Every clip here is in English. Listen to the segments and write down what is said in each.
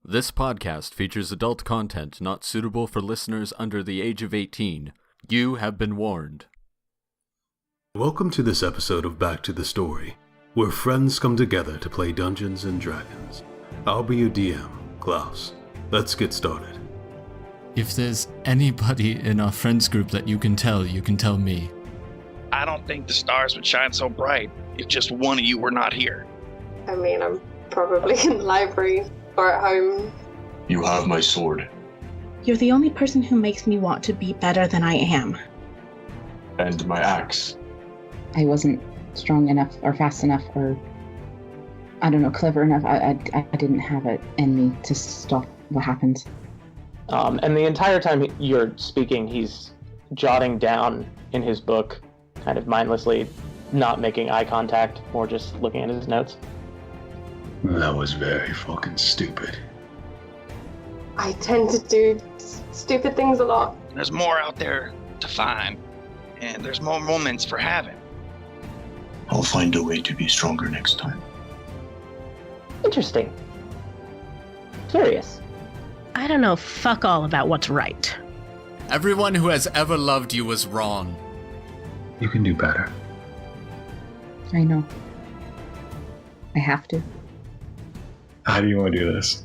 This podcast features adult content not suitable for listeners under the age of 18. You have been warned. Welcome to this episode of Back to the Story, where friends come together to play Dungeons and Dragons. I'll be your DM, Klouse. Let's get started. If there's anybody in our friends group that you can tell me. I don't think the stars would shine so bright if just one of you were not here. I mean, I'm probably in the library or at home. You have my sword. You're the only person who makes me want to be better than I am. And my axe. I wasn't strong enough or fast enough or, I don't know, clever enough. I didn't have it in me to stop what happened. And the entire time you're speaking, he's jotting down in his book, kind of mindlessly, not making eye contact, more just looking at his notes. That was very fucking stupid. I tend to do stupid things a lot. There's more out there to find, and there's more moments for having. I'll find a way to be stronger next time. Interesting. Curious. I don't know fuck all about what's right. Everyone who has ever loved you was wrong. You can do better. I know. I have to. How do you want to do this?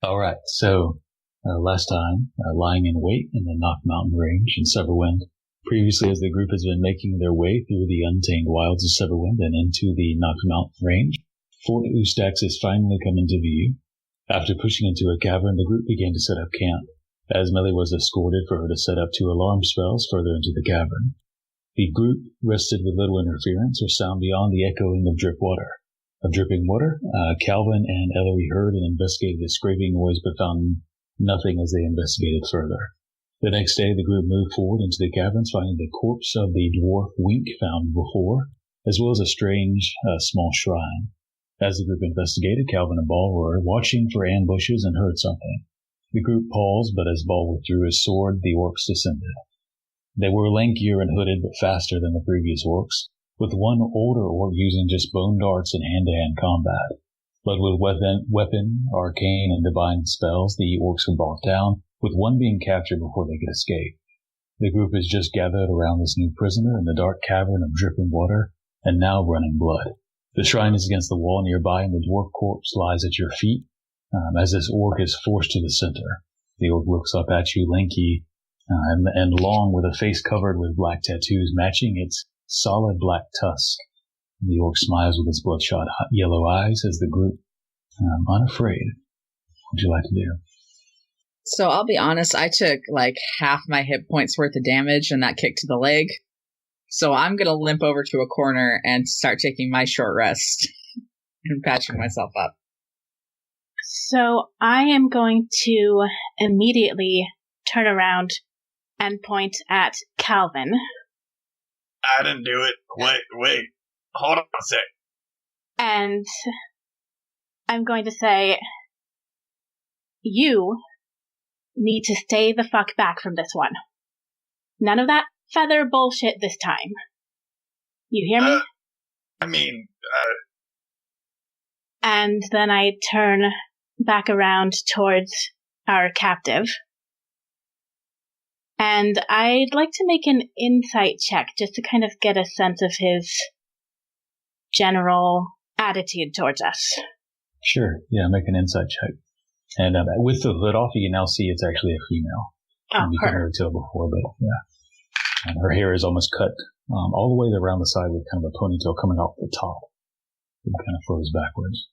Alright, so last time, lying in wait in the Knock Mountain Range in Severwind. Previously, as the group has been making their way through the untamed wilds of Severwind and into the Knock Mountain Range, Fort Ustax has finally come into view. After pushing into a cavern, the group began to set up camp, as Meli was escorted for her to set up 2 alarm spells further into the cavern. The group rested with little interference or sound beyond the echoing of dripping water. Kalvyn and Ellory heard and investigated the scraping noise, but found nothing as they investigated further. The next day, the group moved forward into the caverns, finding the corpse of the dwarf Wink found before, as well as a strange, small shrine. As the group investigated, Kalvyn and Ball were watching for ambushes and heard something. The group paused, but as Ball withdrew his sword, the orcs descended. They were lankier and hooded, but faster than the previous orcs, with one older orc using just bone darts in hand-to-hand combat. But with weapon, arcane, and divine spells, the orcs were brought down, with one being captured before they could escape. The group is just gathered around this new prisoner in the dark cavern of dripping water, and now running blood. The shrine is against the wall nearby, and the dwarf corpse lies at your feet, as this orc is forced to the center. The orc looks up at you, lanky and long, with a face covered with black tattoos matching its solid black tusk. The orc smiles with his bloodshot yellow eyes as the group, unafraid. What would you like to do? So I'll be honest, I took like half my hit points worth of damage in that kick to the leg. So I'm going to limp over to a corner and start taking my short rest and patching myself up. So I am going to immediately turn around and point at Kalvyn. I didn't do it. Wait. Hold on a sec. And I'm going to say, you need to stay the fuck back from this one. None of that feather bullshit this time. You hear me? And then I turn back around towards our captive. And I'd like to make an insight check just to kind of get a sense of his general attitude towards us. Sure, yeah, make an insight check. And with the hood off, you can now see it's actually a female. You couldn't really tell before, but yeah. And her hair is almost cut all the way around the side with kind of a ponytail coming off the top. It kind of flows backwards.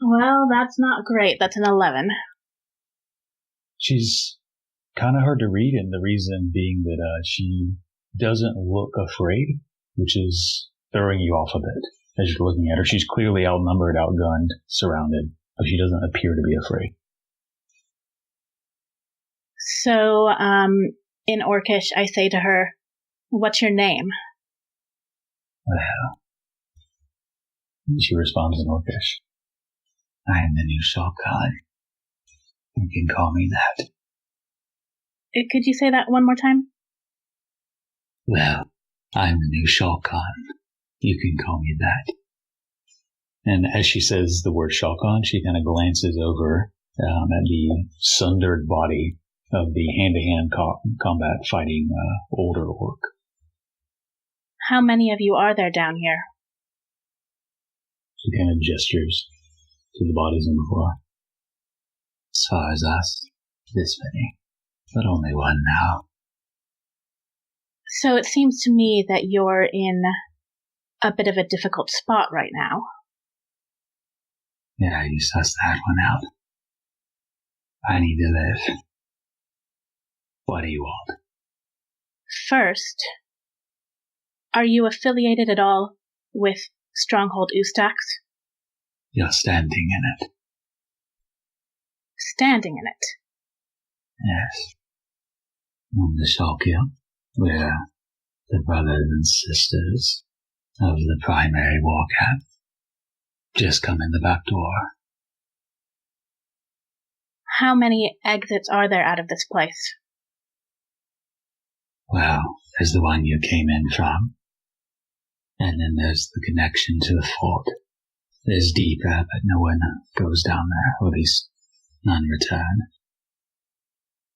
Well, that's not great. That's an 11. She's kind of hard to read, and the reason being that she doesn't look afraid, which is throwing you off a bit as you're looking at her. She's clearly outnumbered, outgunned, surrounded, but she doesn't appear to be afraid. So, in Orcish, I say to her, "What's your name?" She responds in Orcish, "I am the new Shulkai. You can call me that. Could you say that one more time? Well, I'm the new Shulkan. You can call me that. And as she says the word Shulkan, she kind of glances over at the sundered body of the hand-to-hand combat fighting older orc. How many of you are there down here? She kind of gestures to the bodies on the floor. As far as us, this many, but only one now. So it seems to me that you're in a bit of a difficult spot right now. Yeah, you sussed that one out. I need to live. What do you want? First, are you affiliated at all with Stronghold Ustax? You're standing in it. Standing in it? Yes. On the Shulkan, we're the brothers and sisters of the primary war camp. Just come in the back door. How many exits are there out of this place? Well, there's the one you came in from. And then there's the connection to the fort. There's deeper, but no one goes down there, or at least none return.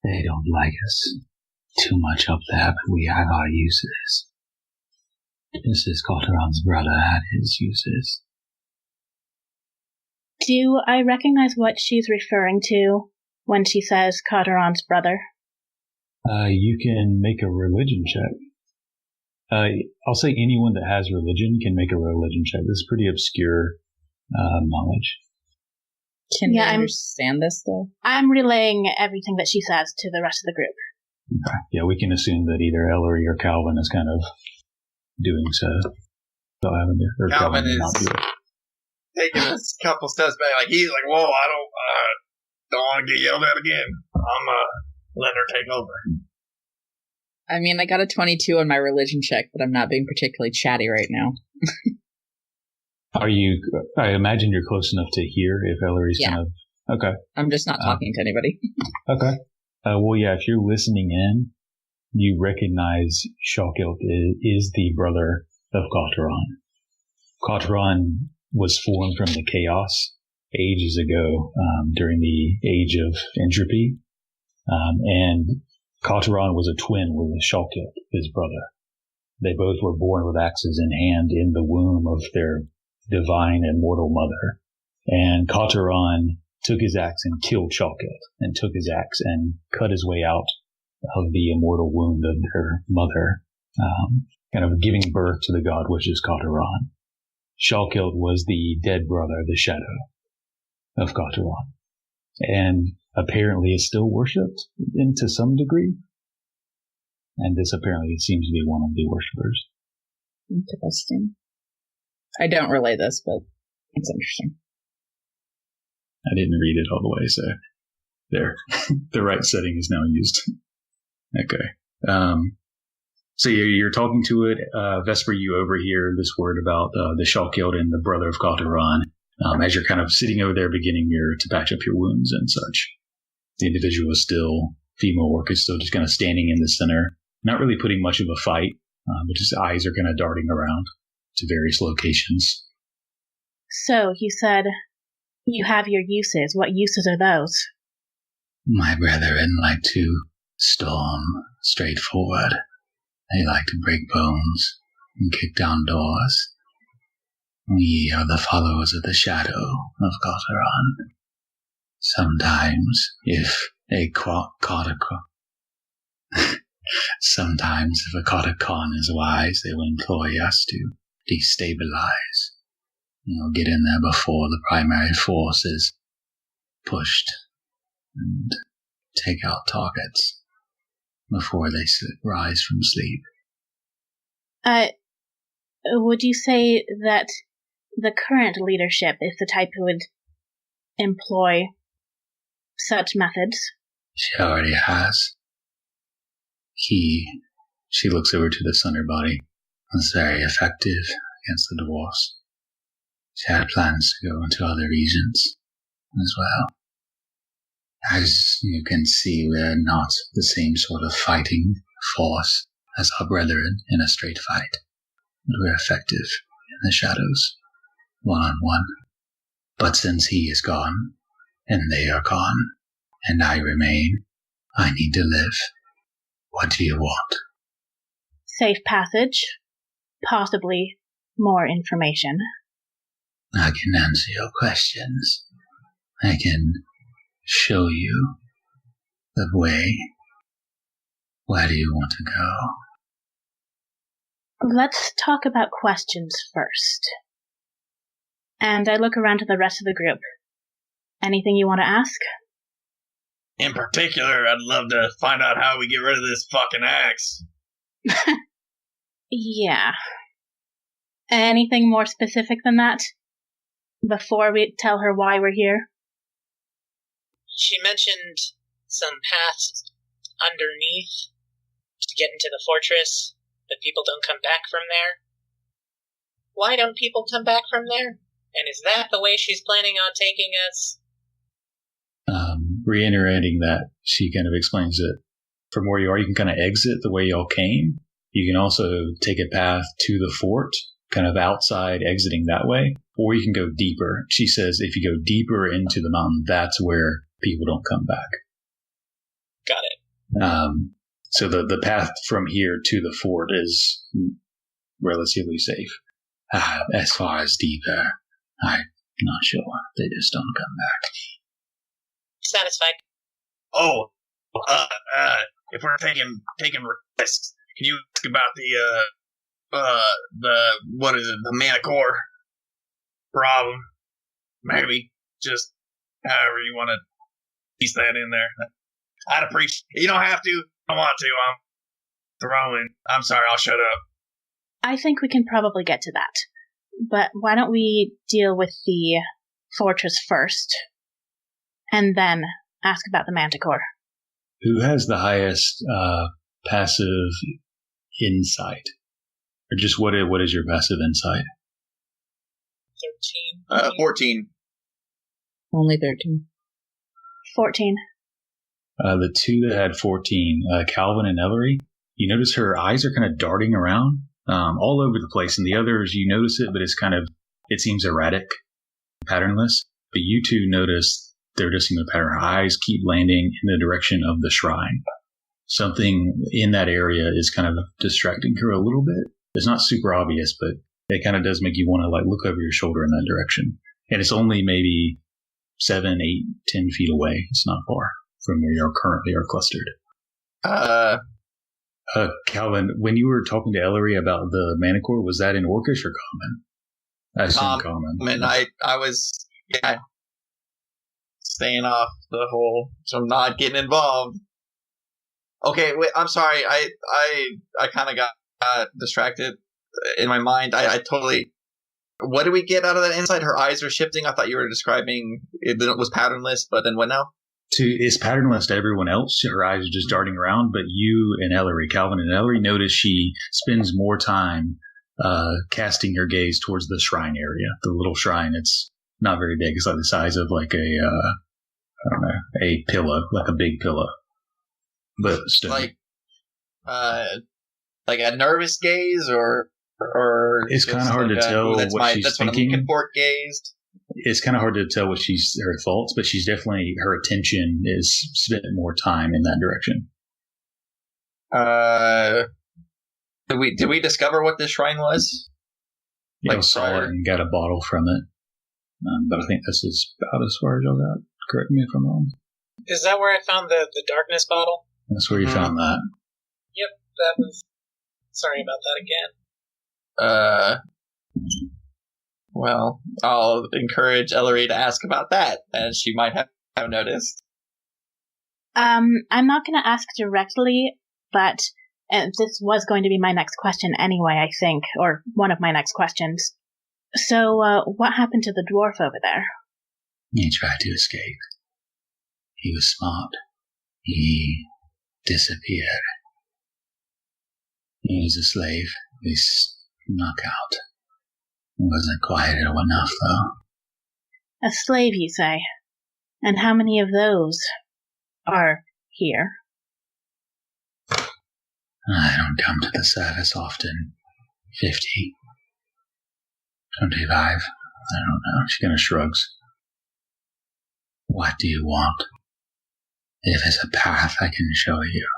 They don't like us too much up there, but we have our uses. Just as Cotteron's brother had his uses. Do I recognize what she's referring to when she says Cotteron's brother? You can make a religion check. I'll say anyone that has religion can make a religion check. This is pretty obscure knowledge. Can you understand this, though? I'm relaying everything that she says to the rest of the group. Okay. Yeah, we can assume that either Ellory or Kalvyn is kind of doing so. Kalvyn is taking a couple steps back. Like, he's like, whoa, I don't want to get yelled at again. I'm letting her take over. I mean, I got a 22 on my religion check, but I'm not being particularly chatty right now. I imagine you're close enough to hear if Ellory's kind of... Okay. I'm just not talking to anybody. Okay. Well, yeah, if you're listening in, you recognize Shulkan is the brother of Cotteron. Cotteron was formed from the chaos ages ago, during the age of entropy. And Cotteron was a twin with Shulkan, his brother. They both were born with axes in hand in the womb of their divine and mortal mother. And Cotteron took his axe and killed Shulkan, and took his axe and cut his way out of the immortal wound of their mother, kind of giving birth to the god which is Cotteron. Shulkan was the dead brother, the shadow of Cotteron, and apparently is still worshipped to some degree. And this apparently seems to be one of the worshippers. Interesting. I don't relay this, but it's interesting. I didn't read it all the way, so there. The right setting is now used. Okay. So you're talking to it. Vesper, you overhear this word about the Shulkan and the brother of Cotteron, as you're kind of sitting over there beginning to patch up your wounds and such. The individual is still, female orc is still just kind of standing in the center, not really putting much of a fight, but his eyes are kind of darting around to various locations. So, you said you have your uses. What uses are those? My brethren like to storm straight forward. They like to break bones and kick down doors. We are the followers of the shadow of Cotteron. Sometimes, if a Cotteron is wise, they will employ us to destabilize. Get in there before the primary force is pushed and take out targets before they rise from sleep. Would you say that the current leadership is the type who would employ such methods? She already has. She looks over to the Sunder body, was very effective against the dwarfs. She had plans to go into other regions as well. As you can see, we're not the same sort of fighting force as our brethren in a straight fight, but we're effective in the shadows, one-on-one. But since he is gone, and they are gone, and I remain, I need to live. What do you want? Safe passage. Possibly more information. I can answer your questions. I can show you the way. Where do you want to go? Let's talk about questions first. And I look around to the rest of the group. Anything you want to ask? In particular, I'd love to find out how we get rid of this fucking axe. Yeah. Anything more specific than that? Before we tell her why we're here? She mentioned some paths underneath to get into the fortress, but people don't come back from there. Why don't people come back from there? And is that the way she's planning on taking us? Reiterating that, she kind of explains that from where you are, you can kind of exit the way y'all came. You can also take a path to the fort, kind of outside, exiting that way, or you can go deeper. She says if you go deeper into the mountain, that's where people don't come back. Got it. So the path from here to the fort is relatively safe. As far as deeper, I'm not sure. They just don't come back. Satisfied. Oh, if we're taking risks, can you ask about what is it, the Manicore problem? Maybe just however you want to piece that in there. I'd appreciate it. You don't have to. I don't want to. I'm throwing. I'm sorry, I'll shut up. I think we can probably get to that. But why don't we deal with the fortress first, and then ask about the Manticore? Who has the highest passive insight? Or just what is your passive insight? 13. 14. Only 13. 14. The two that had 14, Kalvyn and Ellory, you notice her eyes are kind of darting around all over the place. And the others, you notice it, but it seems erratic, patternless. But you two notice there does seem a pattern. Her eyes keep landing in the direction of the shrine. Something in that area is kind of distracting her a little bit. It's not super obvious, but it kind of does make you want to look over your shoulder in that direction. And it's only maybe 7, 8, 10 feet away. It's not far from where you currently are clustered. Kalvyn, when you were talking to Ellory about the Manicore, was that in Orcish or Common? I assume Common. I mean, I was staying off the whole, so I'm not getting involved. Okay, wait, I'm sorry. I kind of got distracted in my mind. I totally. What did we get out of that insight? Her eyes are shifting. I thought you were describing it was patternless, but then what now? It's patternless to everyone else. Her eyes are just darting around, but you and Ellory, Kalvyn and Ellory, notice she spends more time casting her gaze towards the shrine area. The little shrine, it's not very big. It's like the size of a pillow, like a big pillow. But still. Like a nervous gaze or it's kind of hard to tell what she's thinking. What I'm looking for, gazed. It's kind of hard to tell what her thoughts, but she's definitely, her attention is spent more time in that direction. Did we discover what this shrine was? Yeah, saw it and got a bottle from it. But I think this is about as far as y'all got. Correct me if I'm wrong. Is that where I found the darkness bottle? That's where you found that. Yep, that was... Sorry about that again. Well, I'll encourage Ellory to ask about that, as she might have noticed. I'm not going to ask directly, but this was going to be my next question anyway, I think, or one of my next questions. So, what happened to the dwarf over there? He tried to escape. He was smart. He disappeared. He was a slave. He snuck out. He wasn't quiet enough, though. A slave, you say? And how many of those are here. I don't come to the service often. 50. 25. I don't know. She kind of shrugs. What do you want? If there's a path, I can show you.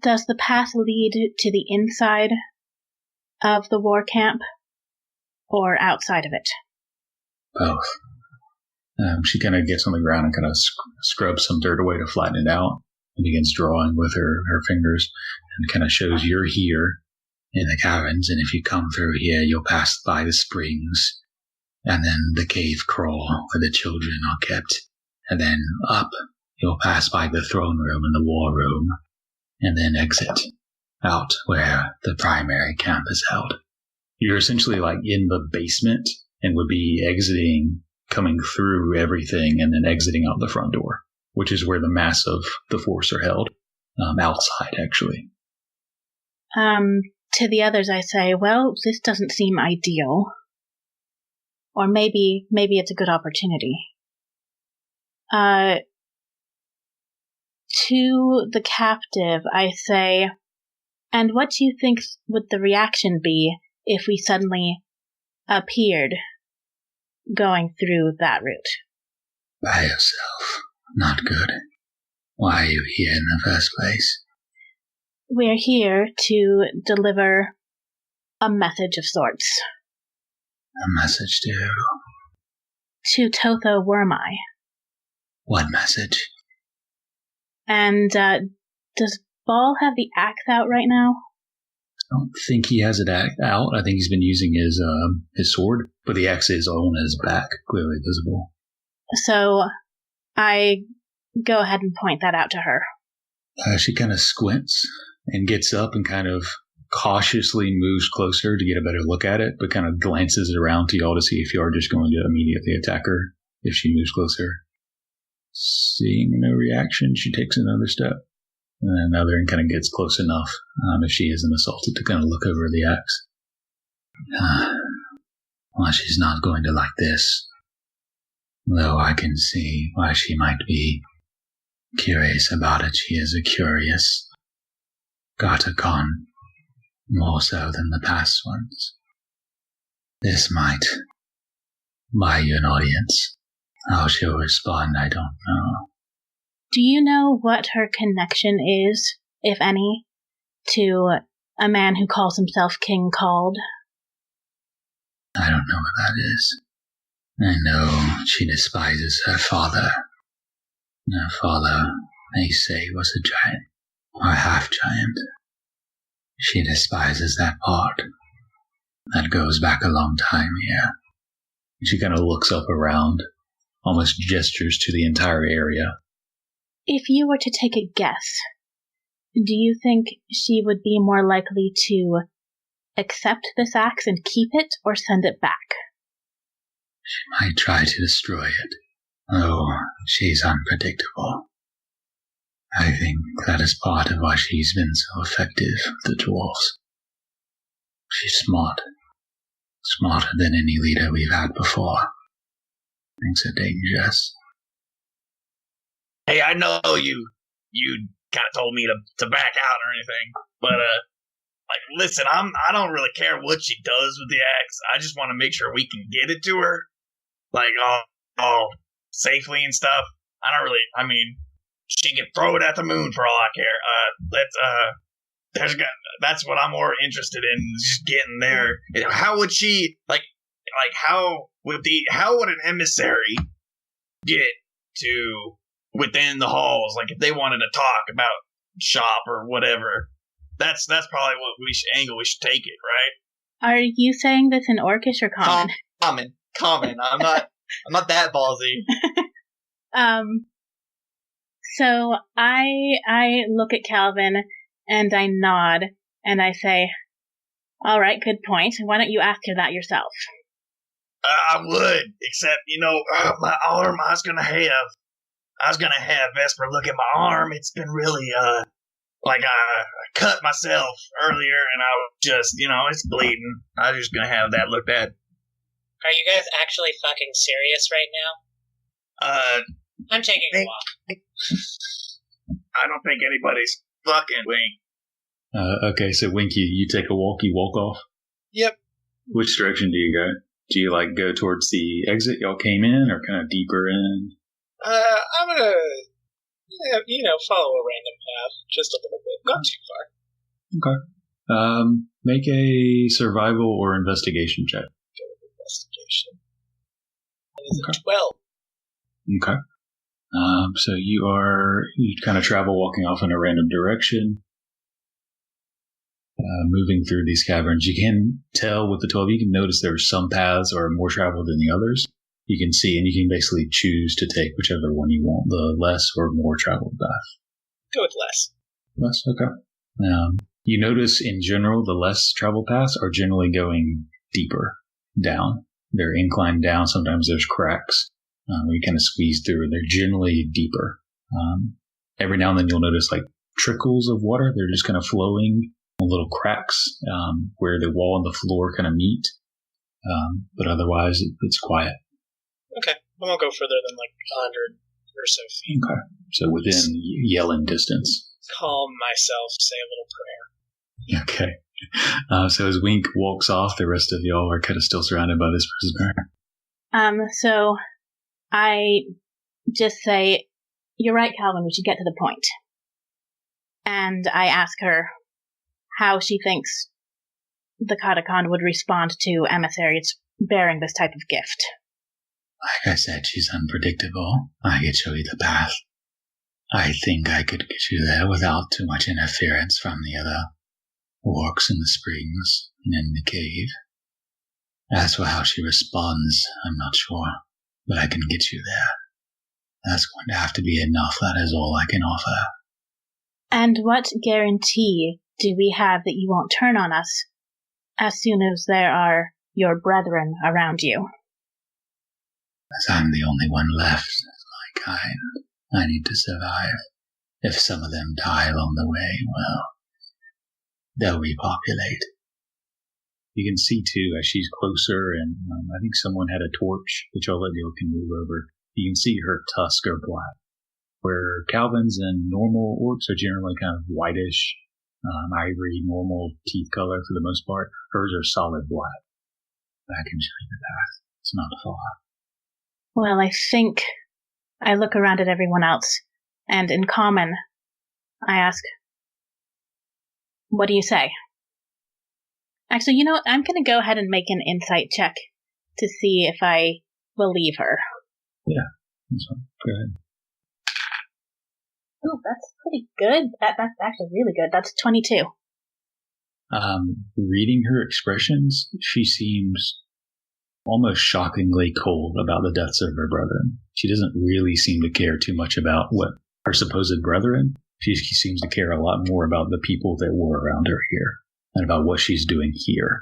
Does the path lead to the inside of the war camp or outside of it? Both. She kind of gets on the ground and kind of scrubs some dirt away to flatten it out and begins drawing with her fingers and kind of shows you're here in the caverns, and if you come through here, you'll pass by the springs and then the cave crawl where the children are kept, and then up you'll pass by the throne room and the war room, and then exit out where the primary camp is held. You're essentially like in the basement and would be exiting, coming through everything, and then exiting out the front door, which is where the mass of the force are held, outside, actually. To the others I say, well, this doesn't seem ideal. Or maybe it's a good opportunity. To the captive, I say, and what do you think would the reaction be if we suddenly appeared going through that route? By yourself. Not good. Why are you here in the first place? We're here to deliver a message of sorts. A message to Totha Wyrm-eye. What message? And does Ball have the axe out right now? I don't think he has it out. I think he's been using his sword, but the axe is on his back, clearly visible. So I go ahead and point that out to her. She kind of squints and gets up and kind of cautiously moves closer to get a better look at it, but kind of glances around to y'all to see if you are just going to immediately attack her if she moves closer. Seeing no reaction, she takes another step, and then another, and kind of gets close enough, if she isn't assaulted, to kind of look over the axe. Well, she's not going to like this, though I can see why she might be curious about it. She is a curious Gartacon, more so than the past ones. This might buy you an audience. How she'll respond, I don't know. Do you know what her connection is, if any, to a man who calls himself King Called? I don't know what that is. I know she despises her father. Her father, they say, was a giant, or a half-giant. She despises that part. That goes back a long time here. She kind of looks up around, almost gestures to the entire area. If you were to take a guess, do you think she would be more likely to accept this axe and keep it, or send it back? She might try to destroy it. Oh, she's unpredictable. I think that is part of why she's been so effective with the dwarves. She's smart. Smarter than any leader we've had before. Makes her dangerous. Hey, I know you kind of told me to back out or anything, but listen, I don't really care what she does with the axe. I just want to make sure we can get it to her, all safely and stuff. She can throw it at the moon for all I care. That's what I'm more interested in, just getting there. How would she how would an emissary get to within the halls? Like if they wanted to talk about shop or whatever, that's probably what we should take it, right? Are you saying this in Orcish or Common? Common. I'm not that ballsy. So I look at Kalvyn and I nod and I say, all right, good point. Why don't you ask her that yourself? I would, except, my arm, I was gonna have Vesper look at my arm. It's been really, I cut myself earlier and I was just, it's bleeding. I was just gonna have that looked at. Are you guys actually fucking serious right now? I'm taking a walk. I don't think anybody's fucking Wink. Okay, so Wink, you take a walk, you walk off? Yep. Which direction do you go? Do you, go towards the exit y'all came in, or kind of deeper in? I'm gonna, follow a random path, just a little bit, not too far. Okay. Make a survival or investigation check. Investigation. That is a 12. Okay. So you kind of travel walking off in a random direction, moving through these caverns. You can tell with the 12, you can notice there are some paths are more traveled than the others. You can see, and you can basically choose to take whichever one you want, the less or more traveled path. Go with less. Less, okay. You notice in general, the less traveled paths are generally going deeper down. They're inclined down. Sometimes there's cracks. Where you kind of squeeze through, and they're generally deeper. Every now and then you'll notice trickles of water. They're just kind of flowing on little cracks where the wall and the floor kind of meet. But otherwise, it's quiet. Okay, I won't go further than 100 or so feet. Okay, so within yelling distance. Calm myself, say a little prayer. Okay. So as Wink walks off, the rest of y'all are kind of still surrounded by this prisoner. So I just say, you're right, Kalvyn, we should get to the point. And I ask her how she thinks the Katacon would respond to emissaries bearing this type of gift. Like I said, she's unpredictable. I could show you the path. I think I could get you there without too much interference from the other orcs in the springs and in the cave. As for how she responds, I'm not sure. But I can get you there. That's going to have to be enough. That is all I can offer. And what guarantee do we have that you won't turn on us as soon as there are your brethren around you? As I'm the only one left of my kind, I need to survive. If some of them die along the way, well, they'll repopulate. You can see, too, as she's closer, and I think someone had a torch, which I'll let you can move over. You can see her tusks are black, where Kalvyn's and normal orcs are generally kind of whitish, ivory, normal teeth color for the most part. Hers are solid black. I can show you the path. It's not far. Well, I think I look around at everyone else, and in common, I ask, what do you say? Actually, you know what? I'm going to go ahead and make an insight check to see if I believe her. Yeah, that's fine. Go ahead. Oh, that's pretty good. That's actually really good. That's 22. Reading her expressions, she seems almost shockingly cold about the deaths of her brethren. She doesn't really seem to care too much about what her supposed brethren. She seems to care a lot more about the people that were around her here and about what she's doing here.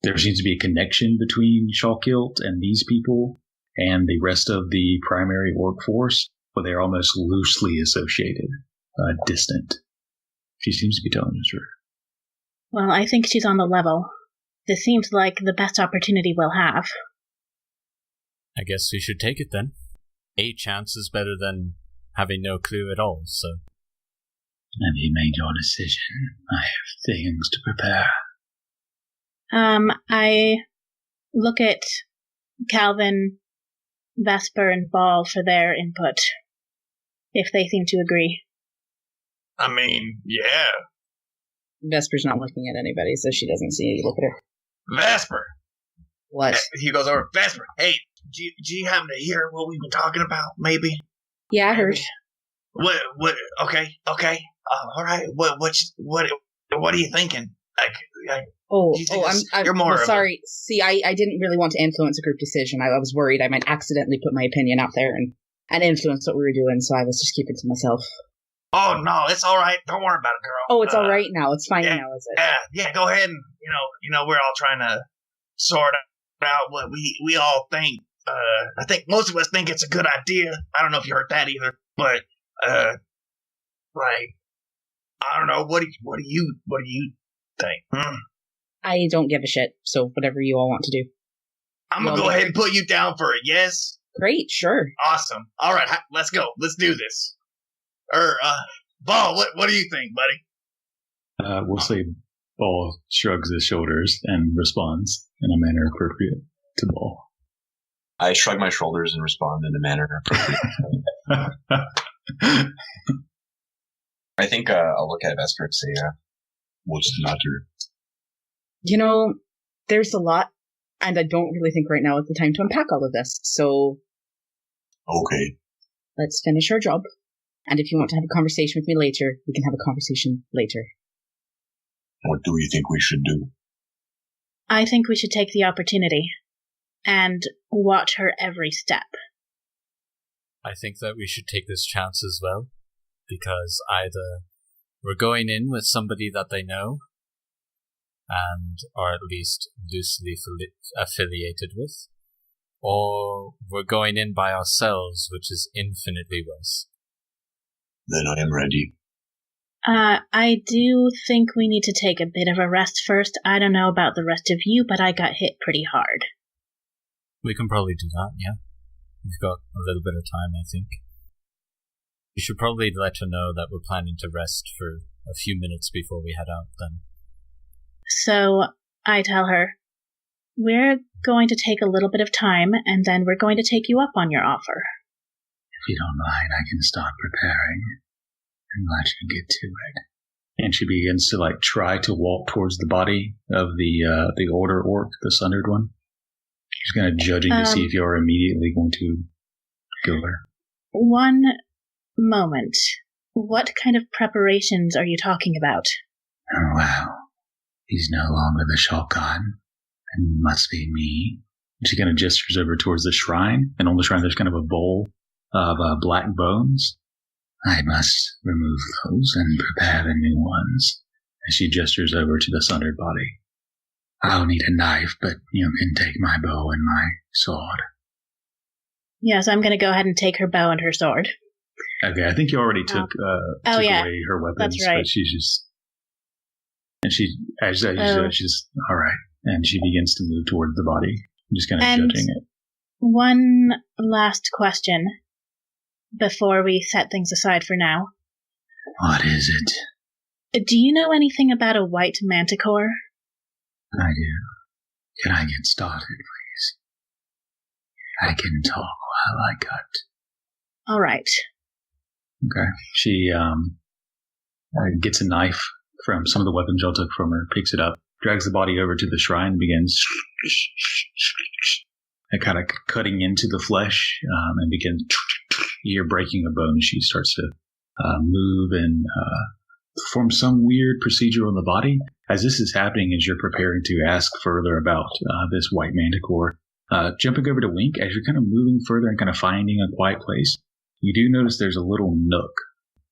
There seems to be a connection between Shawkilt and these people and the rest of the primary orc force, but they're almost loosely associated, distant. She seems to be telling the truth. Well, I think she's on the level. This seems like the best opportunity we'll have. I guess we should take it then. A chance is better than having no clue at all, so... Have you made your decision? I have things to prepare. I look at Kalvyn, Vesper, and Ball for their input, if they seem to agree. I mean, yeah. Vesper's not looking at anybody, so she doesn't see you look at her. Vesper! What? He goes over, Vesper, hey, do you happen to hear what we've been talking about, maybe? Yeah, I heard. What, okay. All right, what are you thinking? I'm more sorry. See, I didn't really want to influence a group decision. I was worried I might accidentally put my opinion out there and influence what we were doing, so I was just keeping it to myself. Oh, no, it's all right. Don't worry about it, girl. Oh, it's all right now. It's fine now, is it? Yeah, go ahead and, we're all trying to sort out what we all think. I think most of us think it's a good idea. I don't know if you heard that either, but, I don't know. What do you think? I don't give a shit, so whatever you all want to do. I'm going to go ahead and put you down for a yes. Great, sure. Awesome. All right, let's go. Let's do this. Ball, what do you think, buddy? We'll say Ball shrugs his shoulders and responds in a manner appropriate to Ball. I shrug my shoulders and respond in a manner appropriate. I think I'll look at Vesper and say, what's the matter? You know, there's a lot, and I don't really think right now is the time to unpack all of this, so... Okay. Let's finish our job, and if you want to have a conversation with me later, we can have a conversation later. What do you think we should do? I think we should take the opportunity and watch her every step. I think that we should take this chance as well, because either we're going in with somebody that they know, and are at least loosely affiliated with, or we're going in by ourselves, which is infinitely worse. Then I am ready. I do think we need to take a bit of a rest first. I don't know about the rest of you, but I got hit pretty hard. We can probably do that, yeah. We've got a little bit of time, I think. We should probably let her know that we're planning to rest for a few minutes before we head out, then. So, I tell her, we're going to take a little bit of time, and then we're going to take you up on your offer. If you don't mind, I can start preparing and let you get to it. And she begins to, try to walk towards the body of the older orc, the sundered one. She's kind of judging to see if you're immediately going to kill her. One moment. What kind of preparations are you talking about? Oh, well, he's no longer the shotgun. It must be me. She kind of gestures over towards the shrine, and on the shrine there's kind of a bowl of black bones. I must remove those and prepare the new ones. As she gestures over to the sundered body. I'll need a knife, but you can take my bow and my sword. Yes, I'm going to go ahead and take her bow and her sword. Okay, I think you already took away her weapons. That's right. But she's just... And she's all right. And she begins to move towards the body. Just kind of judging it. One last question before we set things aside for now. What is it? Do you know anything about a white manticore? I do. Can I get started, please? I can talk while I cut. All right. Okay. She gets a knife from some of the weapons y'all took from her, picks it up, drags the body over to the shrine, begins and kind of cutting into the flesh, and begins you're breaking a bone. She starts to move and perform some weird procedure on the body. As this is happening, as you're preparing to ask further about this white manticore, jumping over to Wink, as you're kind of moving further and kind of finding a quiet place, you do notice there's a little nook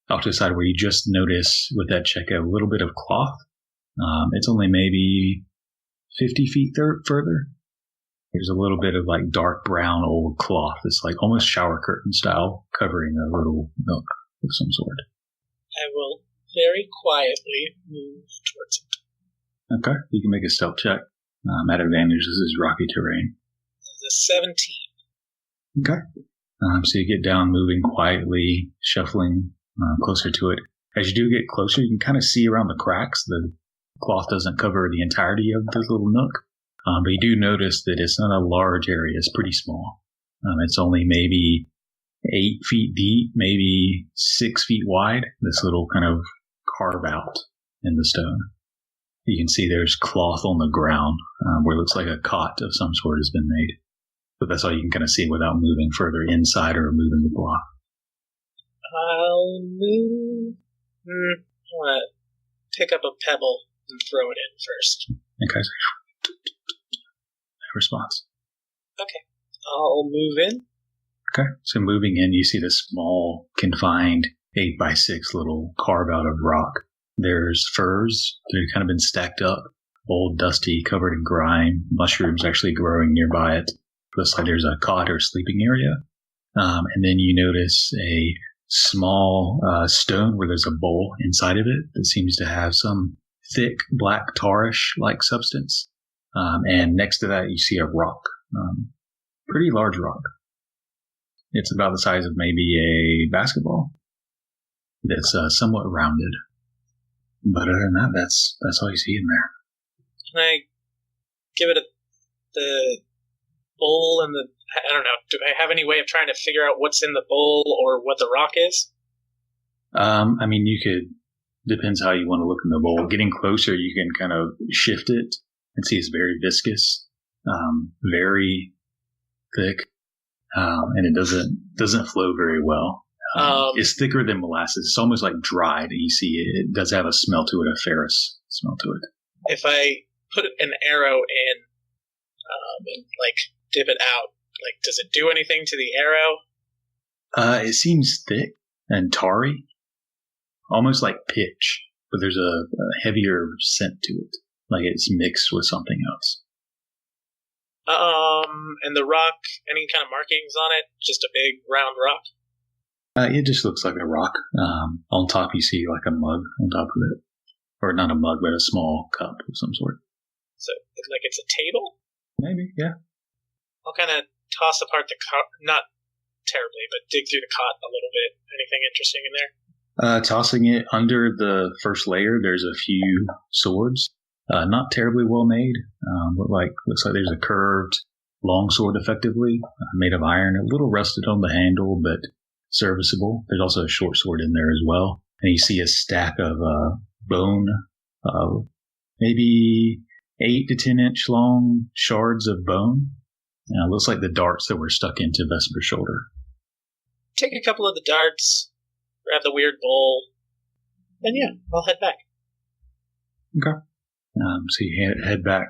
off to the side where you just notice with that check a little bit of cloth. It's only maybe 50 feet further. There's a little bit of dark brown old cloth that's almost shower curtain style covering a little nook of some sort. I will very quietly move towards it. Okay, you can make a stealth check. At advantage, this is rocky terrain. The 17. Okay. So you get down, moving quietly, shuffling closer to it. As you do get closer, you can kind of see around the cracks. The cloth doesn't cover the entirety of the little nook. But you do notice that it's not a large area. It's pretty small. It's only maybe 8 feet deep, maybe 6 feet wide. This little kind of carve out in the stone. You can see there's cloth on the ground where it looks like a cot of some sort has been made. But that's all you can kind of see without moving further inside or moving the block. I'll move. I want to pick up a pebble and throw it in first. Okay. Response. Okay. I'll move in. Okay. So moving in, you see this small, confined 8x6 little carve out of rock. There's furs that have kind of been stacked up, old, dusty, covered in grime, mushrooms actually growing nearby it. Looks like there's a cot or sleeping area. And then you notice a small stone where there's a bowl inside of it that seems to have some thick, black, tarish-like substance. And next to that, you see a rock. Pretty large rock. It's about the size of maybe a basketball. It's somewhat rounded. But other than that, that's all you see in there. Can I give it the bowl and the... I don't know. Do I have any way of trying to figure out what's in the bowl or what the rock is? I mean, you could... Depends how you want to look in the bowl. Getting closer, you can kind of shift it and see it's very viscous, very thick, and it doesn't flow very well. It's thicker than molasses. It's almost like dried. You see it does have a smell to it, a ferrous smell to it. If I put an arrow in and, like, dip it out, like, does it do anything to the arrow? It seems thick and tarry. Almost like pitch, but there's a heavier scent to it, like it's mixed with something else. And the rock, any kind of markings on it? Just a big round rock? It just looks like a rock. On top you see like a mug on top of it. Or not a mug, but a small cup of some sort. So, like it's a table? Maybe, yeah. I'll kind of toss apart the cot, not terribly, but dig through the cot a little bit. Anything interesting in there? Tossing it under the first layer, there's a few swords. Not terribly well made. Looks like there's a curved longsword, effectively made of iron, a little rusted on the handle, but serviceable. There's also a short sword in there as well, and you see a stack of bone, maybe 8 to 10 inch long shards of bone. Looks like the darts that were stuck into Vesper's shoulder. Take a couple of the darts. Grab the weird bowl, and yeah, I'll head back. Okay. So you head back.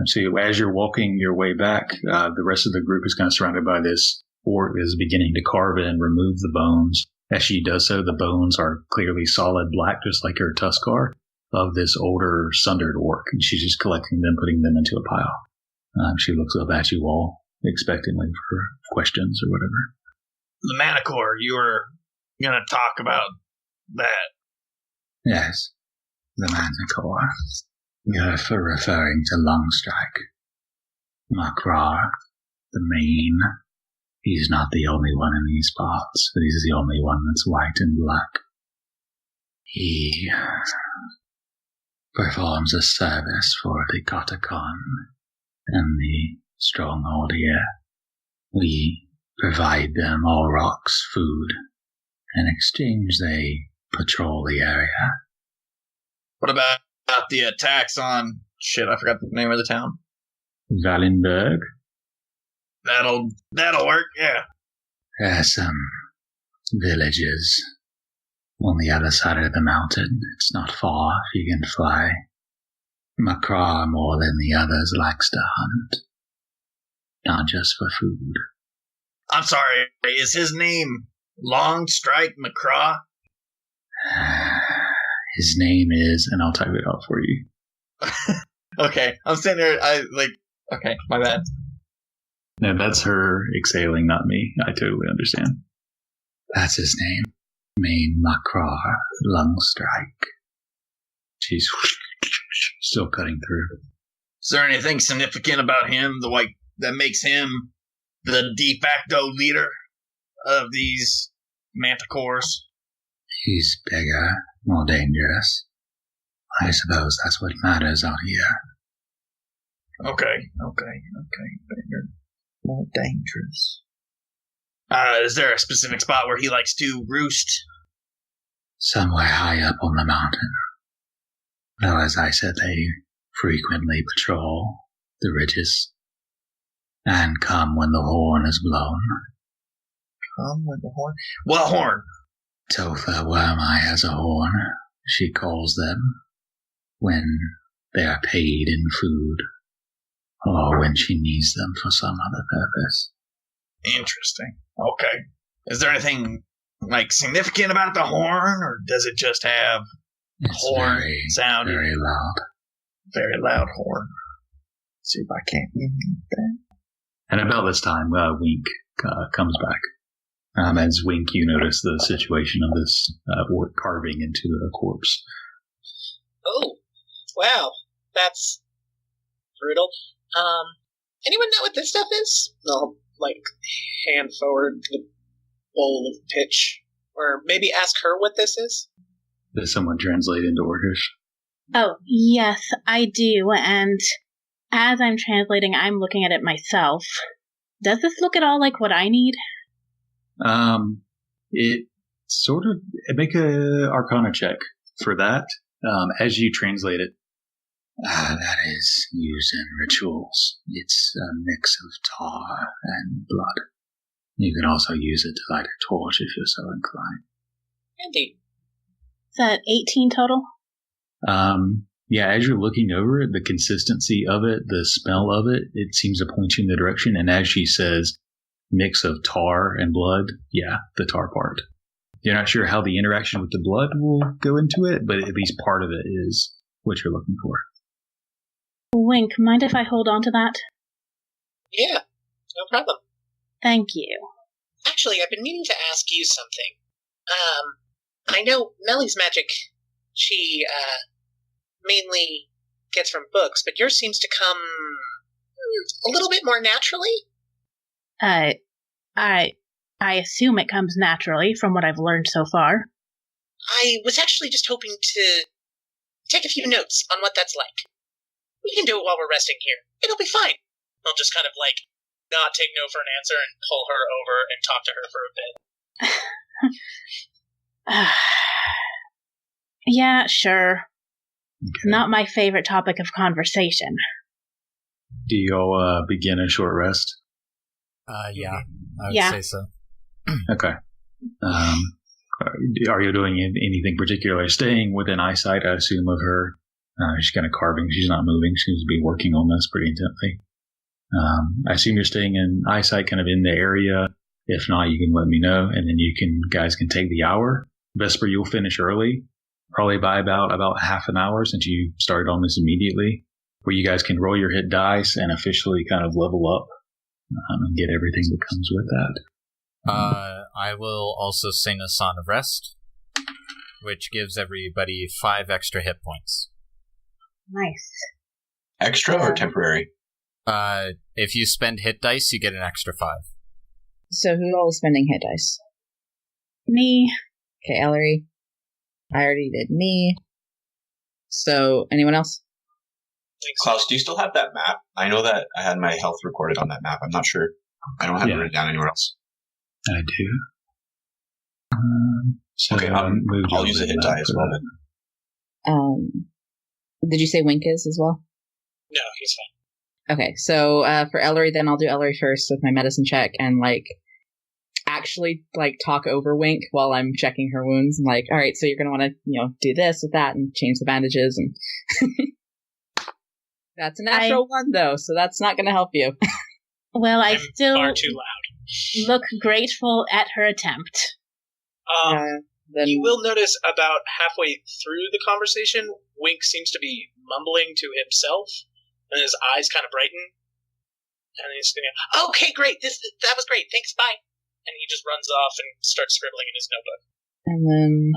So as you're walking your way back, the rest of the group is kind of surrounded by this orc that is beginning to carve it and remove the bones. As she does so, the bones are clearly solid black, just like her Tuskar, of this older, sundered orc. And she's just collecting them, putting them into a pile. She looks up at you all expectantly for questions or whatever. The Manticore, you were going to talk about that. Yes, the Manticore. You're referring to Longstrike. Makrar, the main. He's not the only one in these parts, but he's the only one that's white and black. He performs a service for the Kotakon and the Stronghold here. We provide them all rocks, food. In exchange, they patrol the area. What about the attacks on... Shit, I forgot the name of the town. Valenberg? That'll work, yeah. There are some villages on the other side of the mountain. It's not far if you can fly. Makrar, more than the others, likes to hunt. Not just for food. I'm sorry, is his name Longstrike Makrar? His name is, and I'll type it out for you. Okay, I'm sitting there, okay, my bad. No, that's her exhaling, not me. I totally understand. That's his name. Main Makrar Longstrike. She's still cutting through. Is there anything significant about him, the white, that makes him the de facto leader of these manticores? He's bigger, more dangerous. I suppose that's what matters out here. Okay. Bigger, more dangerous. Is there a specific spot where he likes to roost? Somewhere high up on the mountain. Though, as I said, they frequently patrol the ridges and come when the horn is blown. Come when the horn? What horn? Totha Wyrm-eye has a horn, she calls them, when they are paid in food, or when she needs them for some other purpose. Interesting. Okay. Is there anything, significant about the horn, or does it just have horn sound? Very loud. Very loud horn. Let's see if I can't mimic that. And about this time, Wink comes back. As Wink, you notice the situation of this orc carving into a corpse. Oh, wow. That's brutal. Anyone know what this stuff is? I'll hand forward the bowl of pitch. Or maybe ask her what this is? Does someone translate into Orcish? Oh, yes, I do, and as I'm translating, I'm looking at it myself. Does this look at all like what I need? It sort of... Make a Arcana check for that, as you translate it. That is used in rituals. It's a mix of tar and blood. You can also use it to light a torch if you're so inclined. Handy. Is that 18 total? Yeah, as you're looking over it, the consistency of it, the smell of it, it seems to point you in the direction. And as she says, mix of tar and blood, yeah, the tar part. You're not sure how the interaction with the blood will go into it, but at least part of it is what you're looking for. Wink, mind if I hold on to that? Yeah, no problem. Thank you. Actually, I've been meaning to ask you something. I know Meli's magic, she, mainly gets from books, but yours seems to come a little bit more naturally? I assume it comes naturally from what I've learned so far. I was actually just hoping to take a few notes on what that's like. We can do it while we're resting here. It'll be fine. I'll just kind of, not take no for an answer and pull her over and talk to her for a bit. Yeah, sure. Okay. Not my favorite topic of conversation. Do you all begin a short rest? Yeah, I would say so. Okay. Are you doing anything particular? Staying within eyesight, I assume, of her. She's kind of carving. She's not moving. She seems to be working on this pretty intently. I assume you're staying in eyesight, kind of in the area. If not, you can let me know, and then guys can take the hour. Vesper, you'll finish early, probably by about half an hour, since you started on this immediately, where you guys can roll your hit dice and officially kind of level up and get everything that comes with that. I will also sing a Song of Rest, which gives everybody 5 extra hit points. Nice. Extra or temporary? If you spend hit dice, you get an extra 5. So who's all spending hit dice? Me. Okay, Ellory. I already did me. So, anyone else? Klouse, do you still have that map? I know that I had my health recorded on that map. I'm not sure. I don't have it written down anywhere else. I do. Okay, I'll use a hit die as well. Did you say Wink is as well? No, he's fine. Okay, so for Ellory, then I'll do Ellory first with my medicine check and actually talk over Wink while I'm checking her wounds and all right, so you're gonna want to do this with that and change the bandages and that's a natural 1 though, so that's not gonna help you. Well, I still far too loud. Look grateful at her attempt. Then you will notice about halfway through the conversation, Wink seems to be mumbling to himself. And his eyes kind of brighten. And he's going to, okay, great, that was great, thanks, bye. And he just runs off and starts scribbling in his notebook. And then...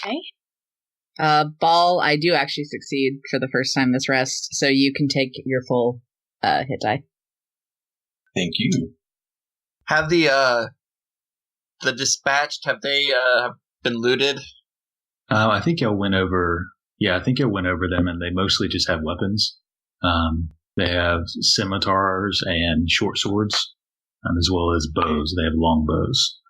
Okay. Ball, I do actually succeed for the first time this rest, so you can take your full hit die. Thank you. Have the dispatched, have they been looted? I think y'all went over... Yeah, I think y'all went over them, and they mostly just have weapons. They have scimitars and short swords, as well as bows. They have long bows.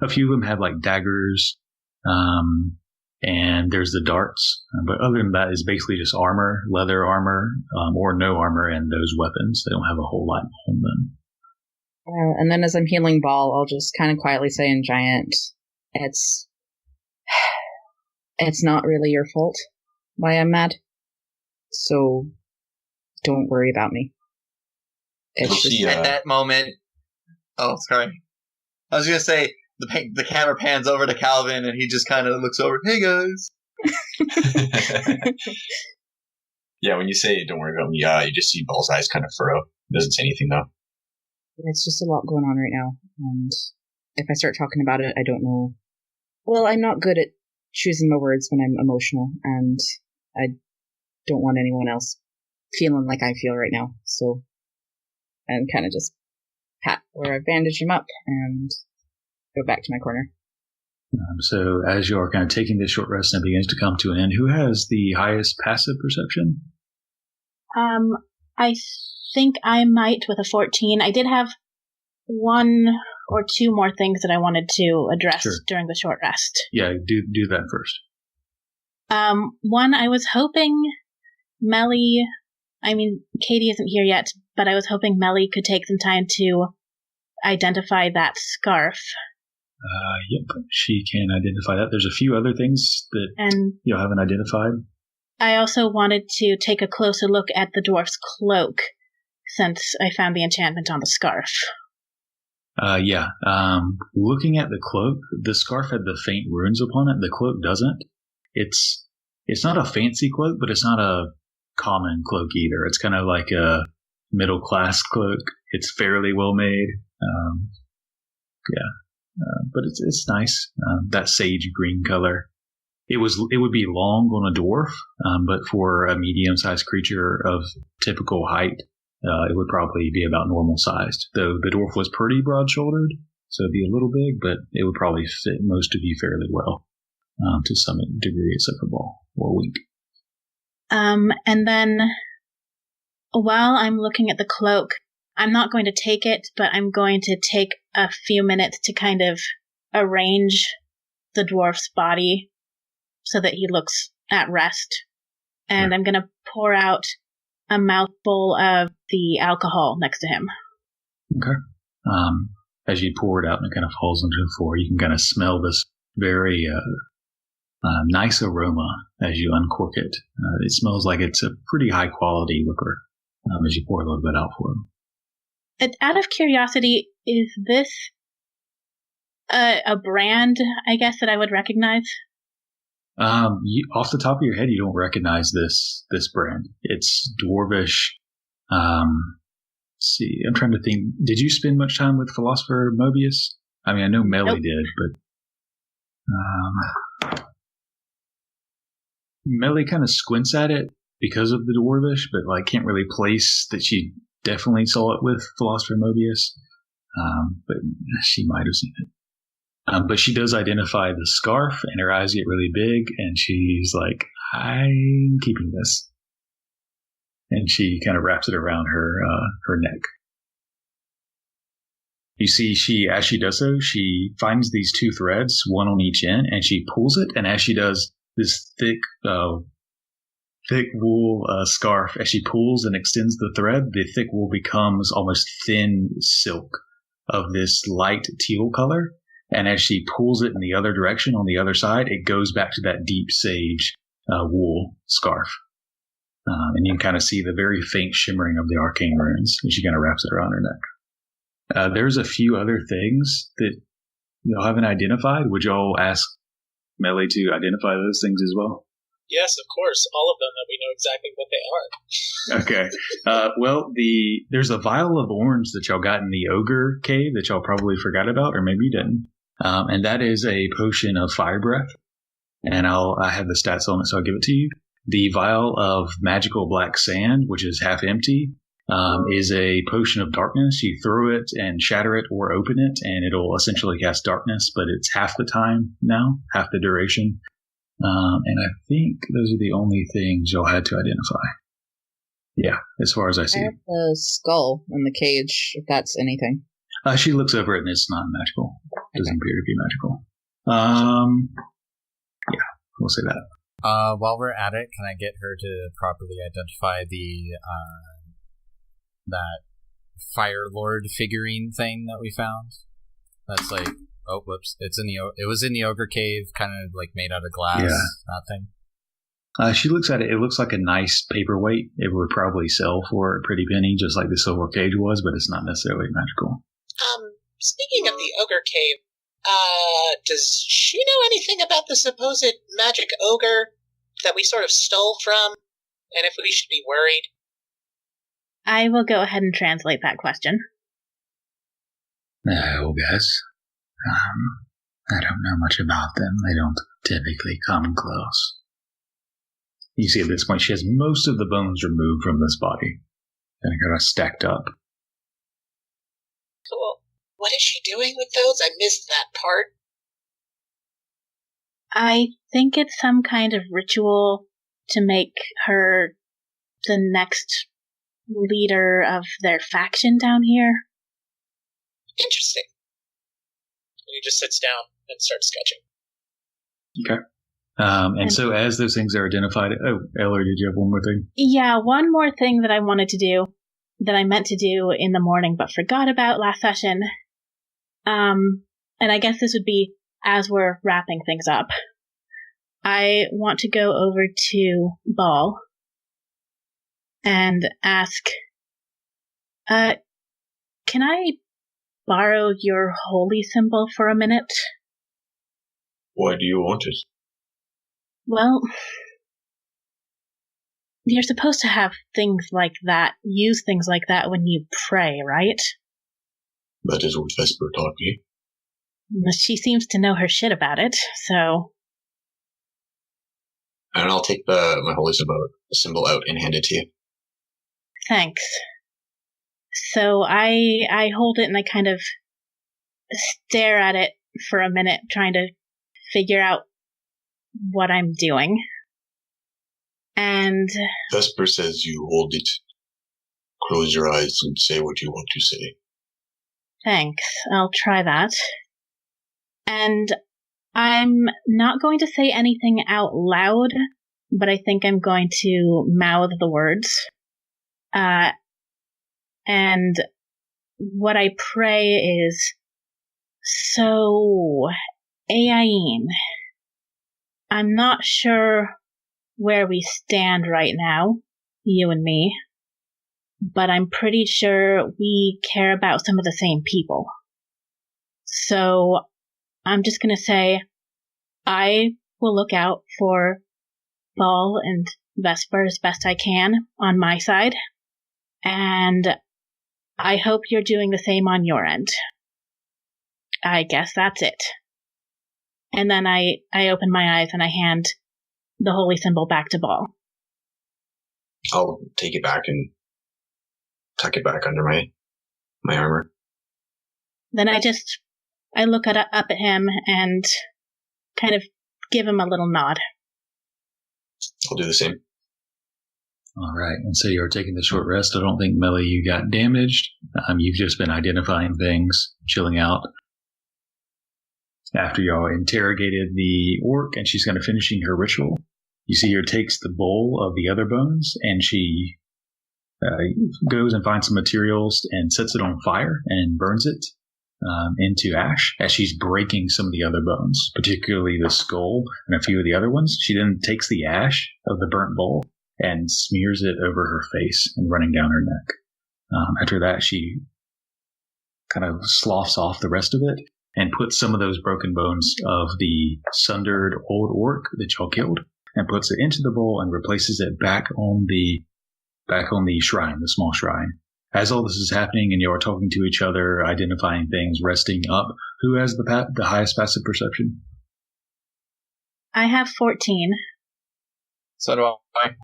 A few of them have daggers, and there's the darts. But other than that, it's basically just armor, leather armor, or no armor, and those weapons. They don't have a whole lot on them. And then as I'm healing Ball, I'll just kind of quietly say in Giant, it's not really your fault why I'm mad. So... don't worry about me. It's just at that moment. Oh, sorry. I was gonna say the camera pans over to Kalvyn, and he just kind of looks over. Hey guys. Yeah, when you say "don't worry about me," you just see Ball's eyes kind of furrow. He doesn't say anything though. It's just a lot going on right now, and if I start talking about it, I don't know. Well, I'm not good at choosing my words when I'm emotional, and I don't want anyone else feeling like I feel right now, so I'm kind of just pat or I bandage him up and go back to my corner. So as you are kind of taking this short rest and it begins to come to an end, who has the highest passive perception? I think I might with a 14. I did have one or two more things that I wanted to address during the short rest. Yeah, do that first. One, I was hoping Meli, Katie isn't here yet, but I was hoping Meli could take some time to identify that scarf. Yep, she can identify that. There's a few other things that you haven't identified. I also wanted to take a closer look at the dwarf's cloak, since I found the enchantment on the scarf. Looking at the cloak, the scarf had the faint runes upon it. The cloak doesn't. It's not a fancy cloak, but it's not a common cloak either. It's kind of like a middle class cloak. It's fairly well made. But it's nice. That sage green color. It would be long on a dwarf, but for a medium sized creature of typical height, it would probably be about normal sized. Though the dwarf was pretty broad shouldered, so it'd be a little big, but it would probably fit most of you fairly well, to some degree, except for Ball or Wink. And then while I'm looking at the cloak, I'm not going to take it, but I'm going to take a few minutes to kind of arrange the dwarf's body so that he looks at rest. And I'm going to pour out a mouthful of the alcohol next to him. Okay. As you pour it out and it kind of falls onto the floor, you can kind of smell this very nice aroma as you uncork it. It smells like it's a pretty high quality liquor as you pour a little bit out for him. Out of curiosity, is this a brand, I guess, that I would recognize? Off the top of your head, you don't recognize this brand. It's dwarvish. Let's see, I'm trying to think. Did you spend much time with Philosopher Mobius? I mean, I know Meli did, but Meli kind of squints at it because of the dwarvish, but can't really place that she definitely saw it with Philosopher Mobius. But she might have seen it. But she does identify the scarf, and her eyes get really big, and she's like, I'm keeping this. And she kind of wraps it around her neck. You see, as she does so, she finds these two threads, one on each end, and she pulls it, and as she does, this thick wool scarf, as she pulls and extends the thread, the thick wool becomes almost thin silk of this light teal color. And as she pulls it in the other direction on the other side, it goes back to that deep sage wool scarf. And you can kind of see the very faint shimmering of the arcane runes as she kind of wraps it around her neck. There's a few other things that y'all haven't identified. Would y'all ask Meli to identify those things as well? Yes, of course. All of them, that we know exactly what they are. Okay. There's a vial of orange that y'all got in the ogre cave that y'all probably forgot about, or maybe you didn't. And that is a potion of fire breath. And I have the stats on it, so I'll give it to you. The vial of magical black sand, which is half empty, is a potion of darkness. You throw it and shatter it or open it, and it'll essentially cast darkness, but it's half the time now, half the duration. And I think those are the only things y'all had to identify. Yeah, as far as I see. I have the skull in the cage, if that's anything. She looks over it and it's not magical. It doesn't appear to be magical. Yeah, we'll say that. While we're at it, can I get her to properly identify that Fire Lord figurine thing that we found? That's like, oh, whoops! It was in the ogre cave, kind of like made out of glass. Yeah. That thing. She looks at it. It looks like a nice paperweight. It would probably sell for a pretty penny, just like the silver cage was, but it's not necessarily magical. Speaking of the ogre cave, does she know anything about the supposed magic ogre that we sort of stole from? And if we should be worried? I will go ahead and translate that question. No, guess. I don't know much about them. They don't typically come close. You see at this point she has most of the bones removed from this body. And kind of stacked up. Cool. What is she doing with those? I missed that part. I think it's some kind of ritual to make her the next leader of their faction down here. Interesting. And he just sits down and starts sketching. Okay. And so as those things are identified... Oh, Ellory, did you have one more thing? Yeah, one more thing that I wanted to do, that I meant to do in the morning but forgot about last session. And I guess this would be as we're wrapping things up. I want to go over to Ball and ask, can I borrow your holy symbol for a minute? Why do you want it? Well, you're supposed to have things like that, use things like that when you pray, right? That is what Vesper taught me. She seems to know her shit about it, so... And I'll take my holy symbol out and hand it to you. Thanks. So I hold it and I kind of stare at it for a minute, trying to figure out what I'm doing. And... Vesper says you hold it. Close your eyes and say what you want to say. Thanks. I'll try that. And I'm not going to say anything out loud, but I think I'm going to mouth the words. And what I pray is, so, Ayin, I'm not sure where we stand right now, you and me, but I'm pretty sure we care about some of the same people. So, I'm just going to say, I will look out for Ball and Vesper as best I can on my side, and I hope you're doing the same on your end. I guess that's it. And then I open my eyes and I hand the holy symbol back to Ball. I'll take it back and tuck it back under my armor. Then I look up at him and kind of give him a little nod. I'll do the same. All right, and so you're taking the short rest. I don't think, Meli, you got damaged. You've just been identifying things, chilling out. After y'all interrogated the orc, and she's kind of finishing her ritual, you see her takes the bowl of the other bones, and she goes and finds some materials and sets it on fire and burns it into ash as she's breaking some of the other bones, particularly the skull and a few of the other ones. She then takes the ash of the burnt bowl and smears it over her face and running down her neck. After that, she kind of sloughs off the rest of it and puts some of those broken bones of the sundered old orc that y'all killed and puts it into the bowl and replaces it back on the shrine, the small shrine. As all this is happening and you are talking to each other, identifying things, resting up, who has the highest passive perception? I have 14. So do I.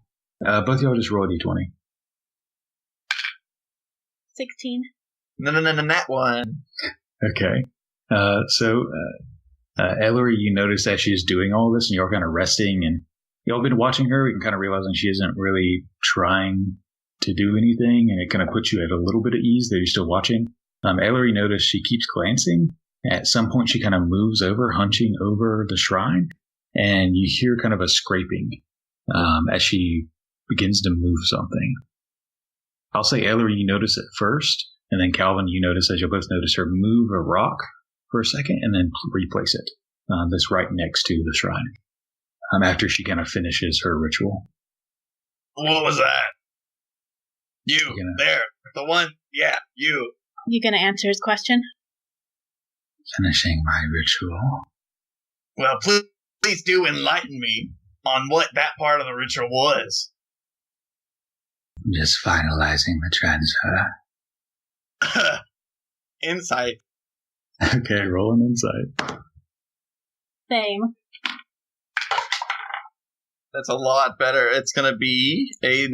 Both of y'all just roll a d20. 16. No, that one. Okay. So Ellory, you notice that she's doing all this and you're kind of resting and y'all been watching her. You can kind of realizing she isn't really trying to do anything, and it kind of puts you at a little bit of ease that you're still watching. Ellory noticed she keeps glancing. At some point, she kind of moves over, hunching over the shrine, and you hear kind of a scraping as she begins to move something. I'll say, Ellory, you notice it first, and then Kalvyn, you notice, as you'll both notice her move a rock for a second, and then replace it. That's right next to the shrine. After she kind of finishes her ritual. What was that? You, there, the one, yeah, you. You gonna answer his question? Finishing my ritual. Well, please do enlighten me on what that part of the ritual was. I'm just finalizing the transfer. Insight. Okay, roll an insight. Same. That's a lot better. It's gonna be a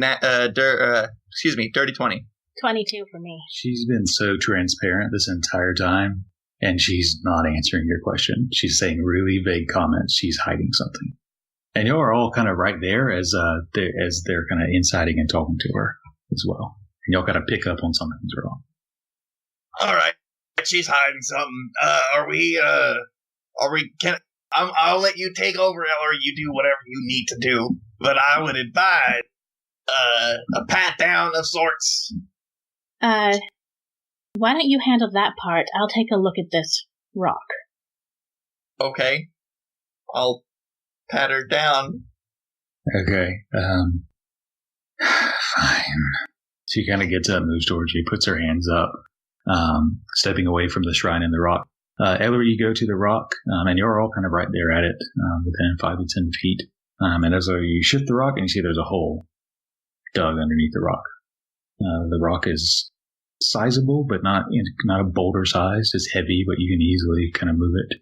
dirty 20. 22 for me. She's been so transparent this entire time, and she's not answering your question. She's saying really vague comments. She's hiding something. And y'all are all kind of right there as they're kind of inciting and talking to her as well. And y'all got to pick up on something's wrong. All right, she's hiding something. I'll let you take over, Ellory. You do whatever you need to do, but I would advise a pat down of sorts. Why don't you handle that part? I'll take a look at this rock. Okay, I'll pat her down. Okay, fine. She kind of gets up, moves towards you, puts her hands up, stepping away from the shrine in the rock. Ellory, you go to the rock, and you're all kind of right there at it, within 5 to 10 feet. And as you shift the rock, and you see there's a hole dug underneath the rock. The rock is sizable, but not a boulder sized. It's heavy, but you can easily kind of move it.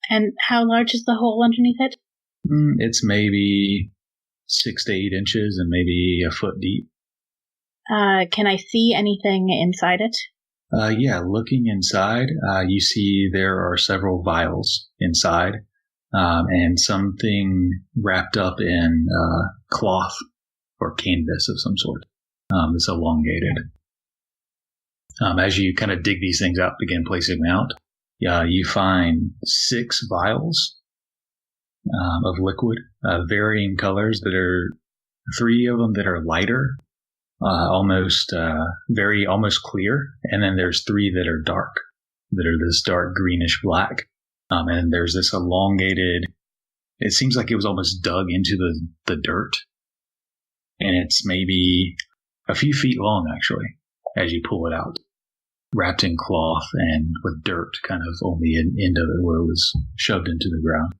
And how large is the hole underneath it? It's maybe 6 to 8 inches and maybe a foot deep. Can I see anything inside it? Yeah, looking inside, you see there are several vials inside, and something wrapped up in cloth or canvas of some sort. It's elongated. As you kind of dig these things out, begin placing them out, you find 6 vials of liquid, varying colors. That are 3 of them that are lighter, almost clear, and then there's 3 that are dark, that are this dark greenish black, and there's this elongated. It seems like it was almost dug into the dirt, and it's maybe a few feet long actually. As you pull it out, wrapped in cloth and with dirt kind of on the end of it where it was shoved into the ground.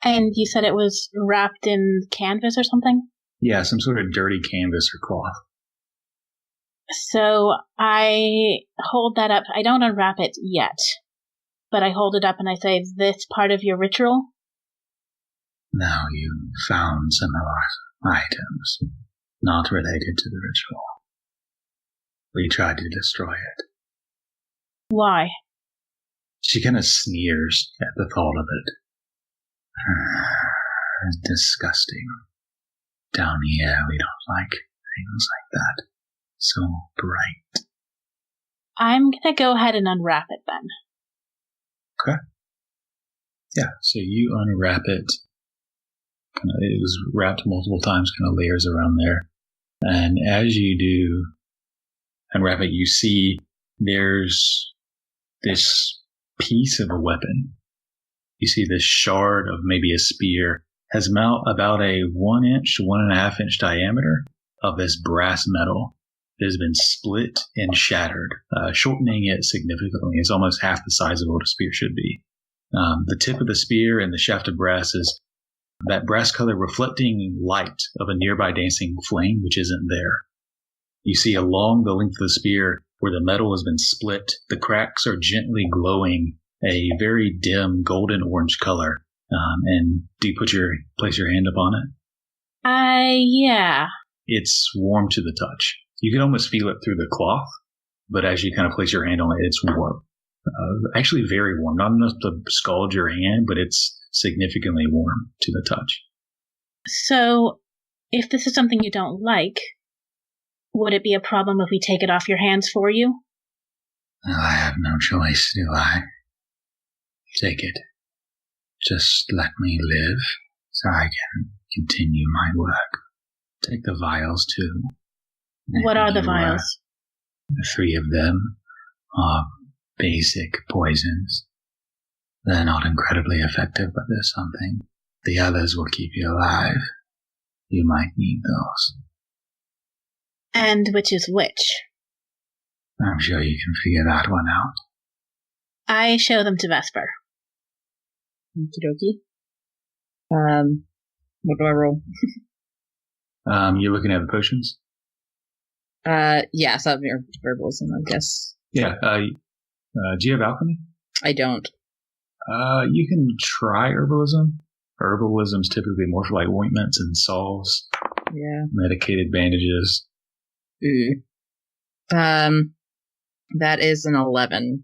And you said it was wrapped in canvas or something? Yeah, some sort of dirty canvas or cloth. So I hold that up. I don't unwrap it yet, but I hold it up and I say, "Is this part of your ritual?" Now you found some of our items not related to the ritual. We tried to destroy it. Why? She kind of sneers at the thought of it. Disgusting. Down here, we don't like things like that. So bright. I'm gonna go ahead and unwrap it then. Okay. Yeah, so you unwrap it. It was wrapped multiple times, kind of layers around there. And as you do unwrap it, you see there's this piece of a weapon. You see this shard of maybe a spear has about a 1 inch, 1.5 inch diameter of this brass metal that has been split and shattered, shortening it significantly. It's almost half the size of what a spear should be. The tip of the spear and the shaft of brass is that brass color reflecting light of a nearby dancing flame, which isn't there. You see along the length of the spear where the metal has been split, the cracks are gently glowing a very dim golden orange color. And do you place your hand upon it? Yeah. It's warm to the touch. You can almost feel it through the cloth, but as you kind of place your hand on it, it's warm. Actually very warm. Not enough to scald your hand, but it's significantly warm to the touch. So, if this is something you don't like, would it be a problem if we take it off your hands for you? Well, I have no choice, do I? Take it. Just let me live so I can continue my work. Take the vials too. What are the vials? The 3 of them are basic poisons. They're not incredibly effective, but there's something. The others will keep you alive. You might need those. And which is which? I'm sure you can figure that one out. I show them to Vesper. Okie dokie. What do I roll? You're looking at the potions? Yeah, so herbalism, I guess. Yeah. Do you have alchemy? I don't. You can try herbalism. Herbalism's typically more for like ointments and salves. Yeah. Medicated bandages. That is an 11.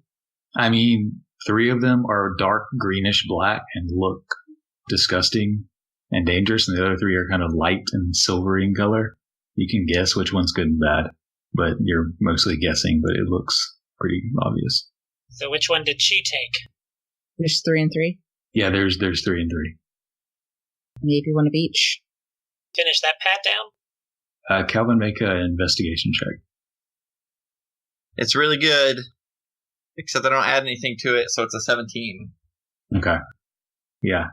I mean, 3 of them are dark greenish black and look disgusting and dangerous, and the other 3 are kind of light and silvery in color. You can guess which one's good and bad, but you're mostly guessing, but it looks pretty obvious. So which one did she take? There's 3 and 3? Yeah, there's 3 and 3. Maybe one of each. Finish that pat down? Kalvyn, make an investigation check. It's really good, except I don't add anything to it, so it's a 17. Okay. Yeah.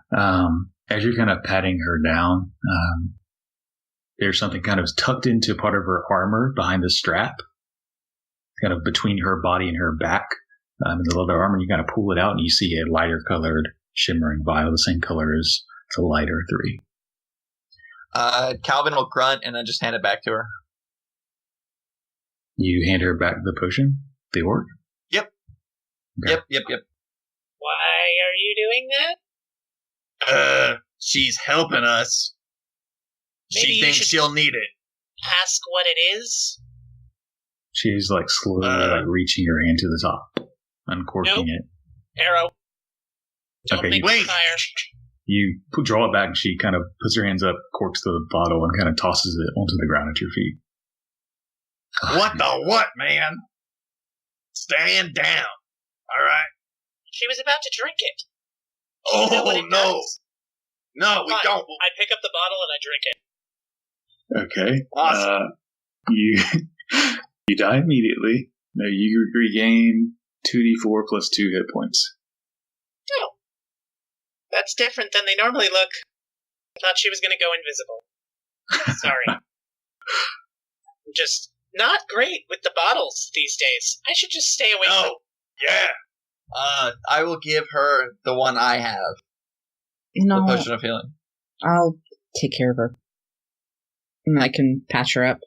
As you're kind of patting her down, there's something kind of tucked into part of her armor behind the strap, kind of between her body and her back. In the leather armor, you kind of pull it out and you see a lighter colored shimmering vial, the same color as the lighter 3. Kalvyn will grunt and then just hand it back to her. You hand her back the potion, the orc? Yep. Okay. Yep. Why are you doing that? She's helping us. Maybe She thinks she'll need it. Ask what it is? She's like slowly reaching her hand to the top, uncorking it. Arrow. Don't make Wait. me fire. You draw it back and she kind of puts her hands up, corks the bottle, and kind of tosses it onto the ground at your feet. What the what, man? Stand down. All right. She was about to drink it. You know what Oh, it no. does? No, we Fine. don't. I pick up the bottle and I drink it. Okay. Awesome. You die immediately. No, you regain 2d4 plus 2 hit points. Oh. That's different than they normally look. I thought she was going to go invisible. Sorry. I'm just not great with the bottles these days. I should just stay away from. Yeah. I will give her the one I have. No, The potion of healing. I'll take care of her. And I can patch her up.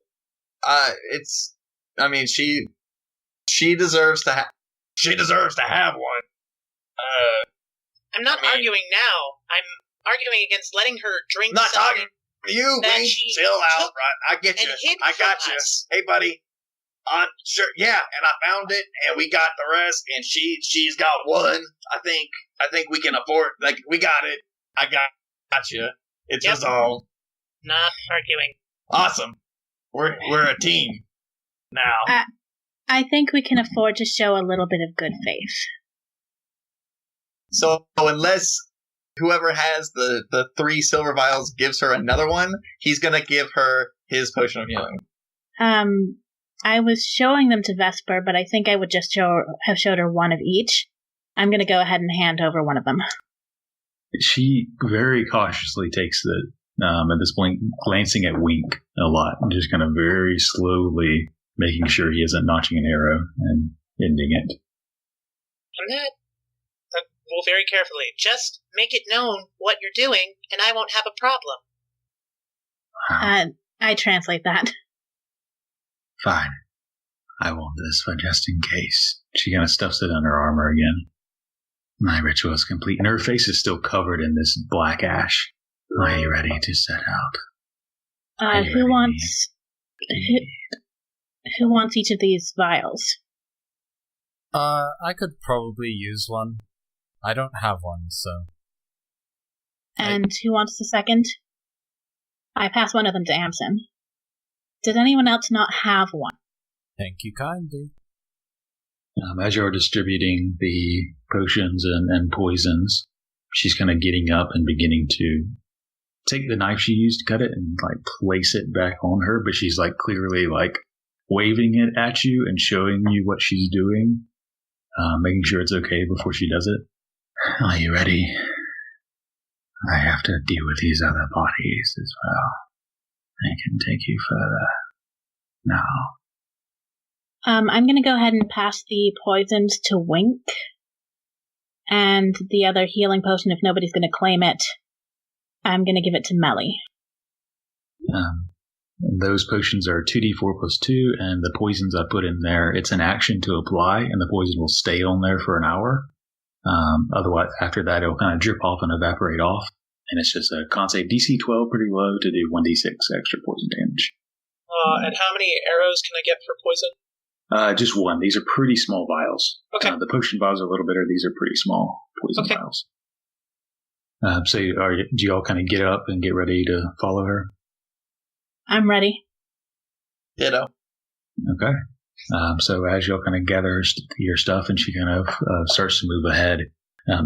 She deserves to have. She deserves to have one. I'm not arguing now. I'm arguing against letting her drink Not something. talking to you, that Wayne. she Chill out, took right? I get you. and hid I got from you. us. Hey, buddy. Sure, yeah, and I found it, and we got the rest, and she's got one. I think we can afford. Like, we got it. I got you. It's Yep. just all Not arguing. awesome. We're a team now. I think we can afford to show a little bit of good faith. So unless whoever has the 3 silver vials gives her another one, he's gonna give her his potion of healing. I was showing them to Vesper, but I think I would just have showed her one of each. I'm going to go ahead and hand over one of them. She very cautiously takes it, at this point, glancing at Wink a lot, and just kind of very slowly making sure he isn't notching an arrow and ending it. I'm not. Well, very carefully. Just make it known what you're doing, and I won't have a problem. I translate that. Fine. I want this for just in case. She kind of stuffs it under her armor again. My ritual is complete, And her face is still covered in this black ash. Are you ready to set out? Who wants each of these vials? I could probably use one. I don't have one, so. And who wants the second? I pass one of them to Amsen. Does anyone else not have one? Thank you kindly. As you're distributing the potions and poisons, she's kind of getting up and beginning to take the knife she used to cut it and like place it back on her, but she's like clearly like waving it at you and showing you what she's doing, making sure it's okay before she does it. Are you ready? I have to deal with these other bodies as well. I can take you further now. I'm going to go ahead and pass the poisons to Wink. And the other healing potion, if nobody's going to claim it, I'm going to give it to Meli. Those potions are 2d4 plus 2, and the poisons I put in there, it's an action to apply, and the poison will stay on there for an hour. Otherwise, after that, it'll kind of drip off and evaporate off. And it's just a con save DC 12, pretty low, to do 1d6 extra poison damage. And how many arrows can I get for poison? Just one. These are pretty small vials. Okay. The potion vials are a little better. These are pretty small poison vials. So do you all kind of get up and get ready to follow her? I'm ready. Ditto. Okay. So as y'all kind of gather your stuff and she kind of starts to move ahead,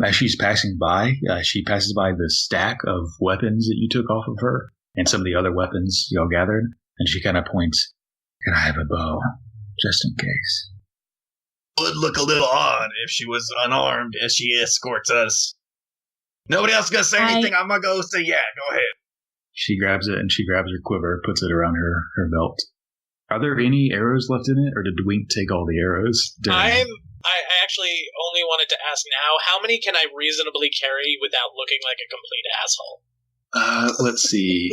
as she's passing by, she passes by the stack of weapons that you took off of her and some of the other weapons y'all gathered, and she kind of points, "Can I have a bow, just in case?" Would look a little odd if she was unarmed as she escorts us. Nobody else gonna say anything. I'm gonna go say, yeah, go ahead. She grabs it and she grabs her quiver, puts it around her belt. Are there any arrows left in it, or did Wink take all the arrows? I actually only wanted to ask now, how many can I reasonably carry without looking like a complete asshole? Let's see.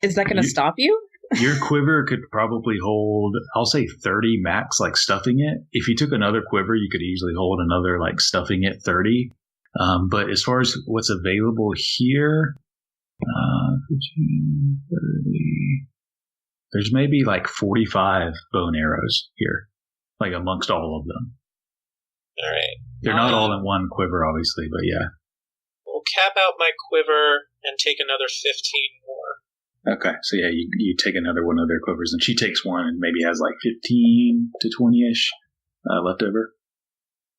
Is that going to stop you? Your quiver could probably hold, I'll say 30 max, like stuffing it. If you took another quiver, you could easily hold another, like stuffing it 30. But as far as what's available here, 15, 30, there's maybe like 45 bow and arrows here, like amongst all of them. All right. They're not all in one quiver, obviously, but yeah. We'll cap out my quiver and take another 15 more. Okay, so yeah, you take another one of their quivers, and she takes one and maybe has like 15 to 20-ish left over.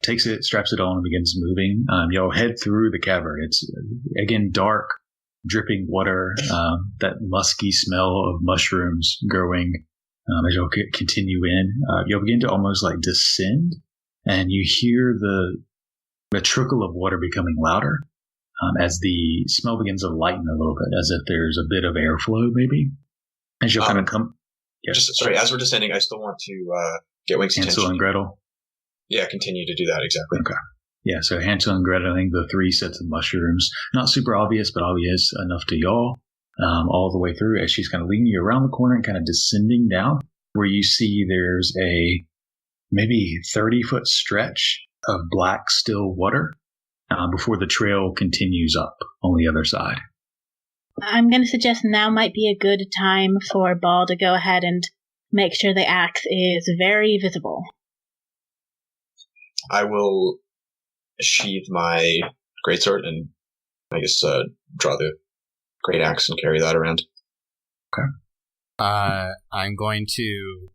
Takes it, straps it on, and begins moving. Y'all head through the cavern. It's, again, dark, dripping water, that musky smell of mushrooms growing as y'all continue in. You'll begin to almost like descend, and you hear the trickle of water becoming louder as the smell begins to lighten a little bit, as if there's a bit of airflow maybe. As you'll kind of come... Yeah. Sorry, as we're descending, I still want to get Wink's attention. Hansel and Gretel? Yeah, continue to do that, exactly. Okay. Yeah, so Hansel and Gretel, I think the 3 sets of mushrooms, not super obvious, but obvious enough to y'all, all the way through as she's kind of leading you around the corner and kind of descending down, where you see there's a maybe 30-foot stretch of black still water before the trail continues up on the other side. I'm going to suggest now might be a good time for Ball to go ahead and make sure the axe is very visible. I will sheathe my greatsword and I guess draw the great axe and carry that around. Okay. I'm going to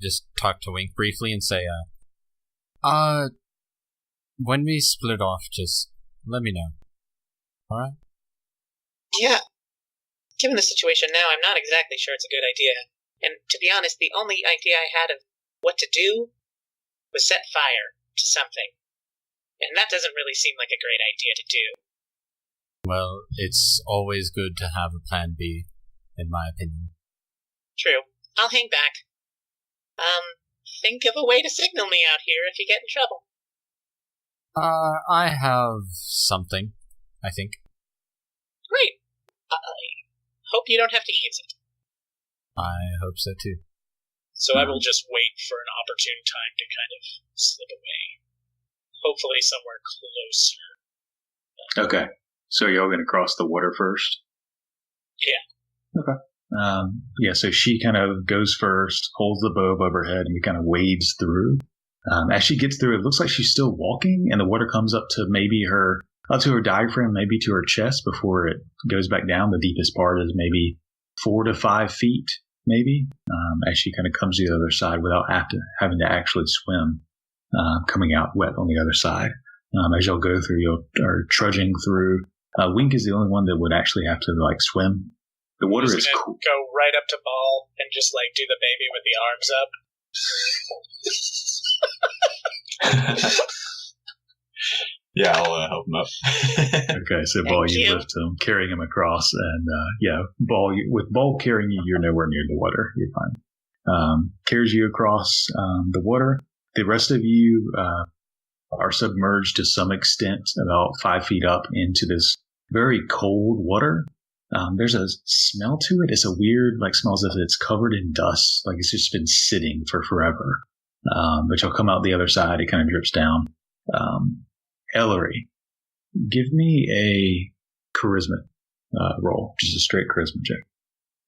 just talk to Wink briefly and say, when we split off, just let me know. Alright? Yeah. Given the situation now, I'm not exactly sure it's a good idea. And to be honest, the only idea I had of what to do was set fire to something. And that doesn't really seem like a great idea to do. Well, it's always good to have a plan B, in my opinion. True. I'll hang back. Think of a way to signal me out here if you get in trouble. I have something, I think. Great. I hope you don't have to use it. I hope so too. So I will just wait for an opportune time to kind of slip away. Hopefully somewhere closer. Okay. So are y'all going to cross the water first? Yeah. Okay. Yeah, so she kind of goes first, holds the bow above her head, and kind of wades through. As she gets through, it looks like she's still walking, and the water comes up to maybe up to her diaphragm, maybe to her chest before it goes back down. The deepest part is maybe 4 to 5 feet, maybe, as she kind of comes to the other side without having to actually swim, coming out wet on the other side. As y'all go through, you are trudging through. Wink is the only one that would actually have to like swim. The water is cool. Go right up to Ball and just like do the baby with the arms up. Yeah, I'll help him up. Okay, so Ball, you lift him, carrying him across, and Ball, with Ball carrying you, you're nowhere near the water. You're fine. Carries you across the water. The rest of you are submerged to some extent, about 5 feet up into this very cold water. There's a smell to it. It's a weird, like, smell as if it's covered in dust, like it's just been sitting for forever. But you'll come out the other side. It kind of drips down. Ellory, give me a charisma roll, just a straight charisma check.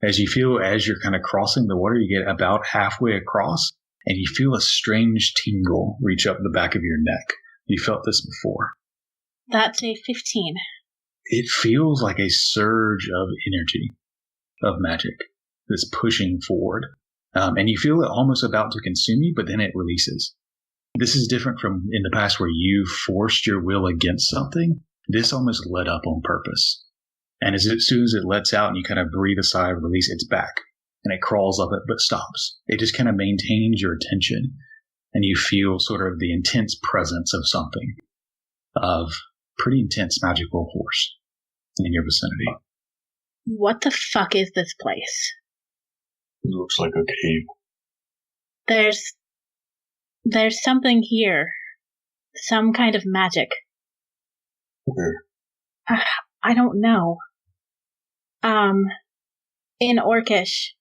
As you feel, as you're kind of crossing the water, you get about halfway across, and you feel a strange tingle reach up the back of your neck. You felt this before. That's a 15. It feels like a surge of energy, of magic, that's pushing forward. And you feel it almost about to consume you, but then it releases. This is different from in the past where you forced your will against something. This almost let up on purpose. And as soon as it lets out and you kind of breathe a sigh of release, it's back. And it crawls up it, but stops. It just kind of maintains your attention. And you feel sort of the intense presence of something, of pretty intense magical force in your vicinity. What the fuck is this place? It looks like a cave. There's something here. Some kind of magic. Where? I don't know. In Orcish,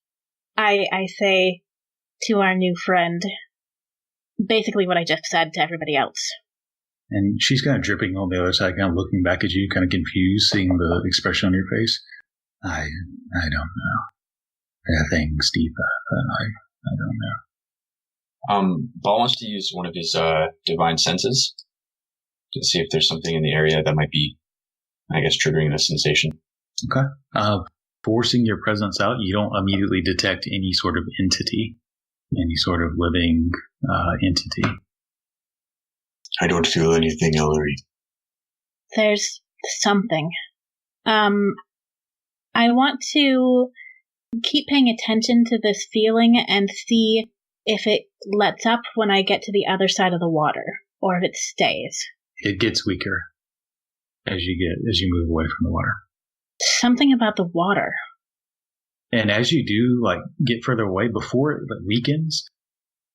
I say to our new friend basically what I just said to everybody else. And she's kind of dripping on the other side, kind of looking back at you, kind of confused, seeing the expression on your face. I don't know. There are things deeper than I don't know. Ball wants to use one of his divine senses to see if there's something in the area that might be, I guess, triggering the sensation. Okay. Forcing your presence out, you don't immediately detect any sort of entity, any sort of living entity. I don't feel anything, Ellory. There's something. I want to keep paying attention to this feeling and see if it lets up when I get to the other side of the water, or if it stays. It gets weaker as you move away from the water. Something about the water. And as you do, get further away, before it weakens,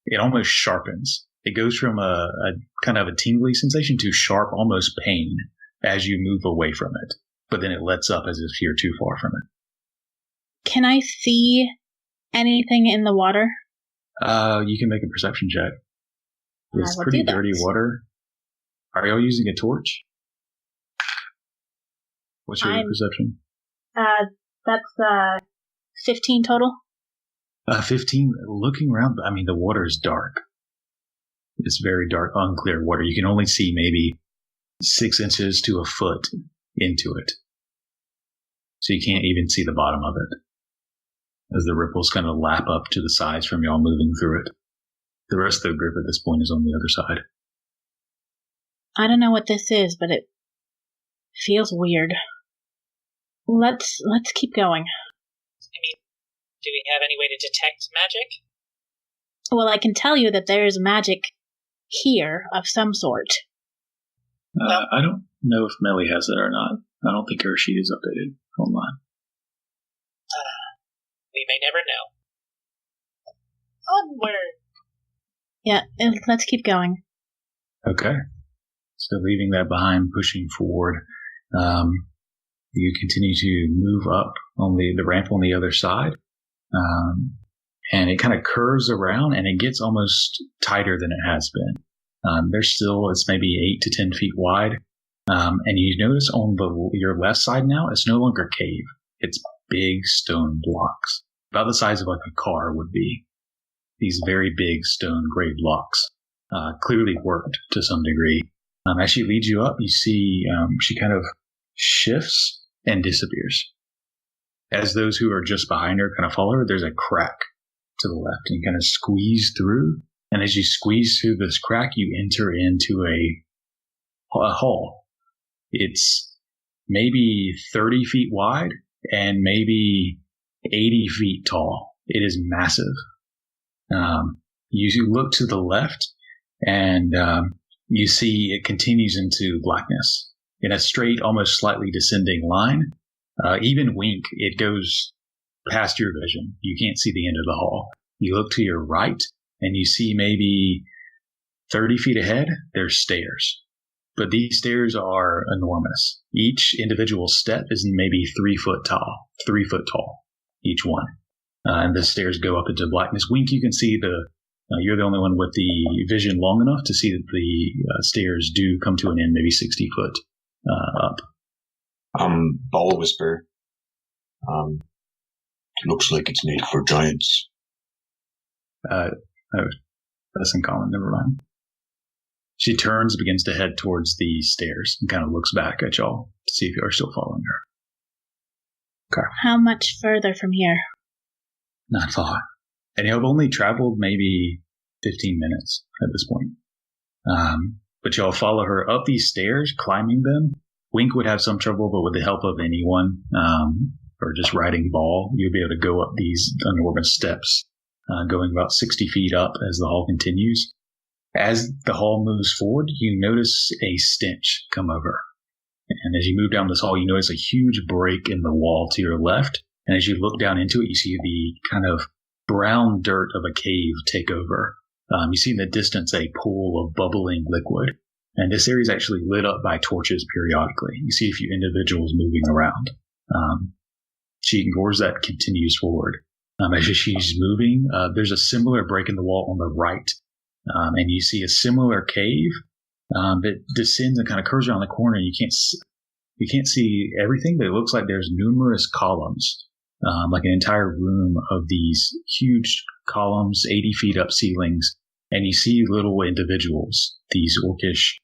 it almost sharpens. It goes from a kind of a tingly sensation to sharp, almost pain as you move away from it. But then it lets up as if you're too far from it. Can I see anything in the water? You can make a perception check. It's pretty dirty water. Are y'all using a torch? What's your perception? That's 15 total. 15. Looking around, I mean, the water is dark. It's very dark, unclear water. You can only see maybe 6 inches to a foot into it. So you can't even see the bottom of it, as the ripples kind of lap up to the sides from y'all moving through it. The rest of the group at this point is on the other side. I don't know what this is, but it feels weird. Let's keep going. I mean, do we have any way to detect magic? Well, I can tell you that there is magic here of some sort. I don't know if Meli has it or not. I don't think her sheet is updated. Hold on. We may never know. Onward! Yeah, let's keep going. Okay. So leaving that behind, pushing forward, you continue to move up on the ramp on the other side. And it kind of curves around and it gets almost tighter than it has been. It's maybe 8 to 10 feet wide. And you notice on your left side now, it's no longer cave. It's big stone blocks, about the size of like a car would be. These very big stone gray blocks, clearly worked to some degree. As she leads you up, you see she kind of shifts and disappears. As those who are just behind her kind of follow her, there's a crack to the left, and you kind of squeeze through. And as you squeeze through this crack, you enter into a hall. It's maybe 30 feet wide and maybe 80 feet tall. It is massive. You look to the left, and you see it continues into blackness in a straight, almost slightly descending line. Even wink, it goes past your vision. You can't see the end of the hall. You look to your right, and you see maybe 30 feet ahead, there's stairs. But these stairs are enormous. Each individual step is maybe 3 foot tall, each one. And the stairs go up into blackness. Wink, you can see you're the only one with the vision long enough to see that the stairs do come to an end, maybe 60 foot up. Ball will whisper. Looks like it's made for giants. That's uncommon. Never mind. She turns, begins to head towards the stairs, and kind of looks back at y'all to see if you are still following her. Okay. How much further from here? Not far. And you have only traveled maybe 15 minutes at this point. But y'all follow her up these stairs, climbing them. Wink would have some trouble, but with the help of anyone, or just riding Ball, you'll be able to go up these enormous steps, going about 60 feet up as the hall continues. As the hall moves forward, you notice a stench come over. And as you move down this hall, you notice a huge break in the wall to your left. And as you look down into it, you see the kind of brown dirt of a cave take over. You see in the distance a pool of bubbling liquid. And this area is actually lit up by torches periodically. You see a few individuals moving around. She ignores that, continues forward. As she's moving, there's a similar break in the wall on the right. And you see a similar cave that descends and kind of curves around the corner. You can't see everything, but it looks like there's numerous columns, like an entire room of these huge columns, 80 feet up ceilings. And you see little individuals, these orcish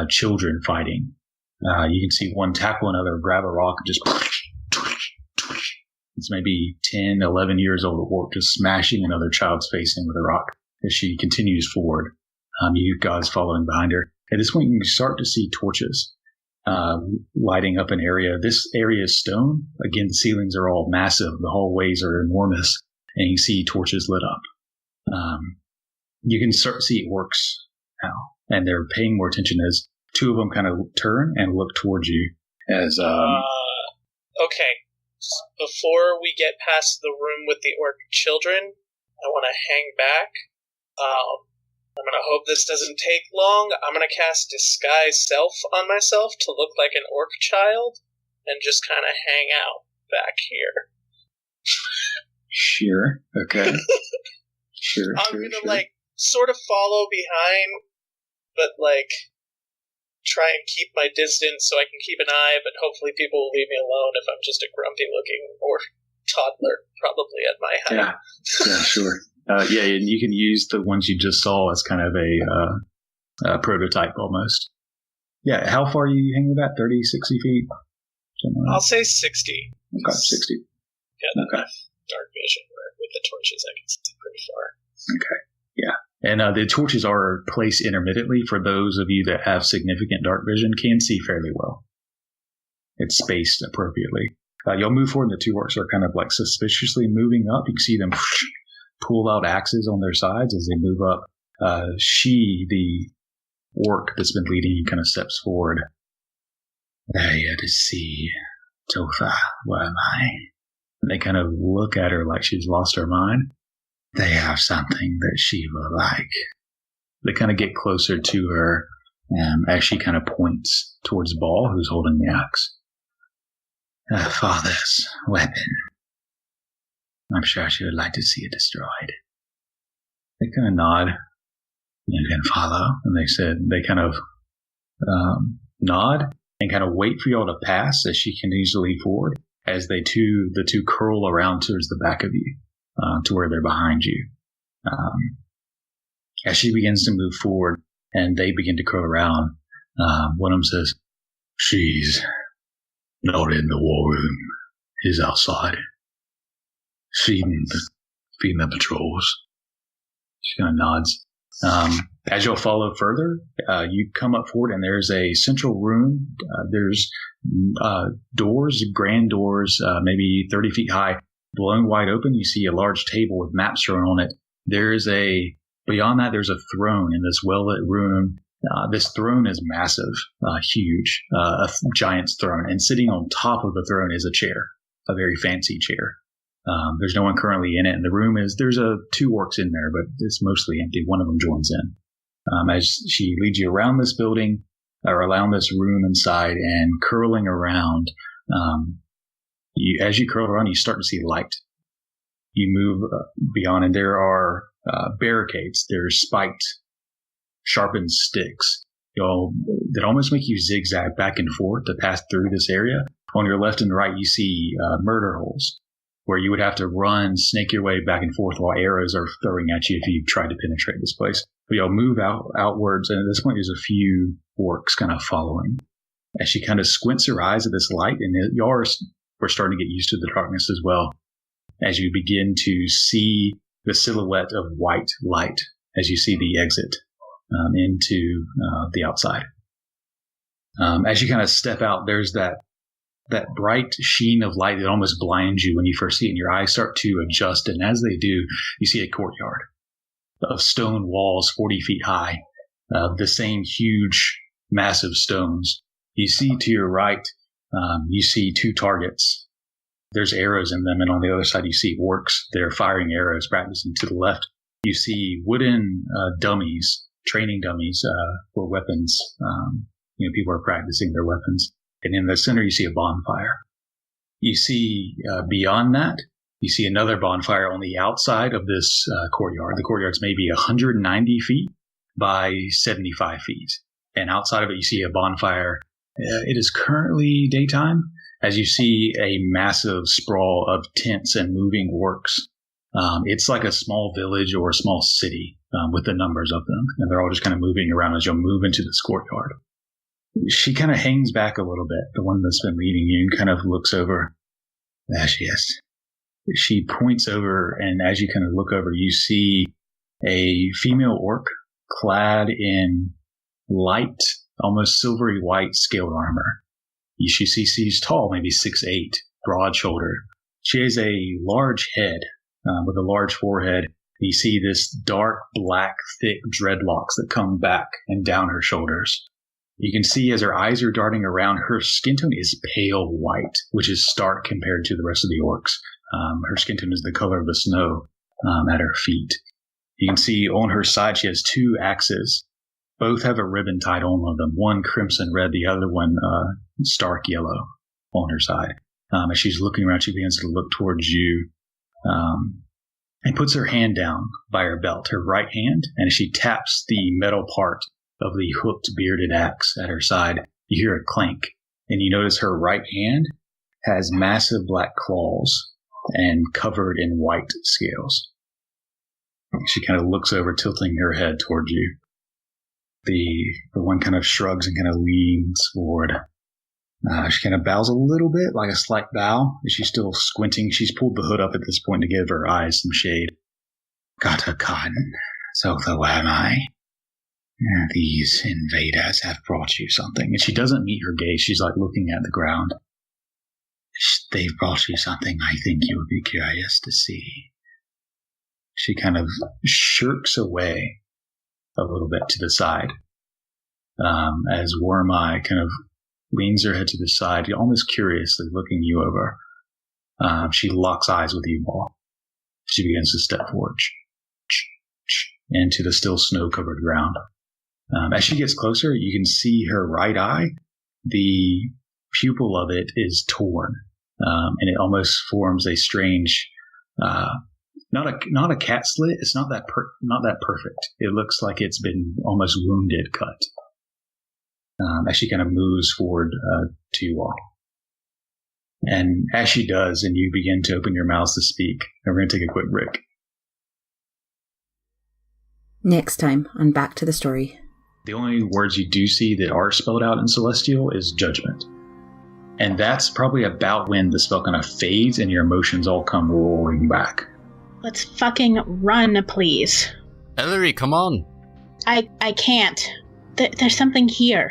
children fighting. You can see one tackle another, grab a rock, and just it's maybe 10, 11 years old orc just smashing another child's face in with a rock as she continues forward. You guys following behind her. At this point, you start to see torches lighting up an area. This area is stone. Again, the ceilings are all massive. The hallways are enormous, and you see torches lit up. You can start to see orcs now, and they're paying more attention as two of them kind of turn and look towards you. As okay, before we get past the room with the orc children, I want to hang back. I'm going to hope this doesn't take long. I'm going to cast Disguise Self on myself to look like an orc child and just kind of hang out back here. Sure. Okay. Sure. I'm going to, sort of follow behind, but, try and keep my distance so I can keep an eye, but hopefully people will leave me alone if I'm just a grumpy-looking orc toddler, probably at my height. Yeah, sure. And you can use the ones you just saw as kind of a prototype almost. Yeah, how far are you hanging about? 30, 60 feet? I'll say 60. Okay, 60. Yeah, enough dark vision where with the torches I can see pretty far. Okay, yeah. And the torches are placed intermittently for those of you that have significant dark vision can see fairly well. It's spaced appropriately. You'll move forward and the two orcs are kind of suspiciously moving up. You can see them pull out axes on their sides as they move up. The orc that's been leading you, kind of steps forward. They're here to see Totha Wyrm-eye. And they kind of look at her like she's lost her mind. They have something that she will like. They kind of get closer to her as she kind of points towards Ball, who's holding the axe. Her father's weapon. I'm sure she would like to see it destroyed. They kind of nod. You can follow. And they kind of nod and kind of wait for y'all to pass as she continues to lead forward as the two curl around towards the back of you. To where they're behind you. As she begins to move forward and they begin to curl around, one of them says, "She's not in the war room. She's outside. Feeding the patrols." She kind of nods. As you'll follow further, you come up forward and there's a central room. There's doors, grand doors, maybe 30 feet high. Blown wide open, you see a large table with maps thrown on it. Beyond that, there's a throne in this well-lit room. This throne is massive, huge, a giant's throne. And sitting on top of the throne is a chair, a very fancy chair. There's no one currently in it. And the room there's two orcs in there, but it's mostly empty. One of them joins in. As she leads you around this building, or around this room inside, and curling around, as you curl around, you start to see light. You move beyond, and there are barricades. There's spiked, sharpened sticks that almost make you zigzag back and forth to pass through this area. On your left and right, you see murder holes where you would have to run, snake your way back and forth while arrows are throwing at you if you tried to penetrate this place. Y'all move outwards, and at this point, there's a few orcs kind of following. As she kind of squints her eyes at this light, and y'all we're starting to get used to the darkness as well. As you begin to see the silhouette of white light, as you see the exit into the outside. As you kind of step out, there's that bright sheen of light that almost blinds you when you first see it, and your eyes start to adjust. And as they do, you see a courtyard of stone walls 40 feet high, the same huge, massive stones. You see to your right, you see 2 targets. There's arrows in them, and on the other side, you see orcs. They're firing arrows, practicing. To the left, you see wooden dummies, training dummies for weapons. People are practicing their weapons. And in the center, you see a bonfire. You see beyond that, you see another bonfire on the outside of this courtyard. The courtyard's maybe 190 feet by 75 feet. And outside of it, you see a bonfire. It is currently daytime, as you see a massive sprawl of tents and moving orcs. It's like a small village or a small city with the numbers of them. And they're all just kind of moving around as you'll move into this courtyard. She kind of hangs back a little bit, the one that's been leading you, and kind of looks over. There she is. She points over, and as you kind of look over, you see a female orc clad in light, almost silvery white scaled armor. She's tall, maybe 6'8", broad-shouldered. She has a large head with a large forehead. You see this dark, black, thick dreadlocks that come back and down her shoulders. You can see as her eyes are darting around, her skin tone is pale white, which is stark compared to the rest of the orcs. Her skin tone is the color of the snow at her feet. You can see on her side she has 2 axes. Both have a ribbon tied on one of them, one crimson red, the other one stark yellow on her side. As she's looking around, she begins to look towards you and puts her hand down by her belt, her right hand, and as she taps the metal part of the hooked bearded axe at her side, you hear a clank, and you notice her right hand has massive black claws and covered in white scales. She kind of looks over, tilting her head towards you. The one kind of shrugs and kind of leans forward. She kind of bows a little bit, like a slight bow. She's still squinting. She's pulled the hood up at this point to give her eyes some shade. Got a cotton, Totha Wyrm-eye. These invaders have brought you something. And she doesn't meet her gaze. She's like looking at the ground. They've brought you something I think you would be curious to see. She kind of shirks away a little bit to the side as Wyrm-eye kind of leans her head to the side, almost curiously looking you over. She locks eyes with you all. She begins to step forward into the still snow-covered ground. As she gets closer, you can see her right eye. The pupil of it is torn, and it almost forms a strange, not a cat slit. It's not that perfect. It looks like it's been almost wounded cut. As she kind of moves forward to you all, and as she does, and you begin to open your mouths to speak, and we're going to take a quick break. Next time on Back to the Story. The only words you do see that are spelled out in Celestial is judgment. And that's probably about when the spell kind of fades and your emotions all come roaring back. Let's fucking run, please. Ellory, come on. I can't. There's something here.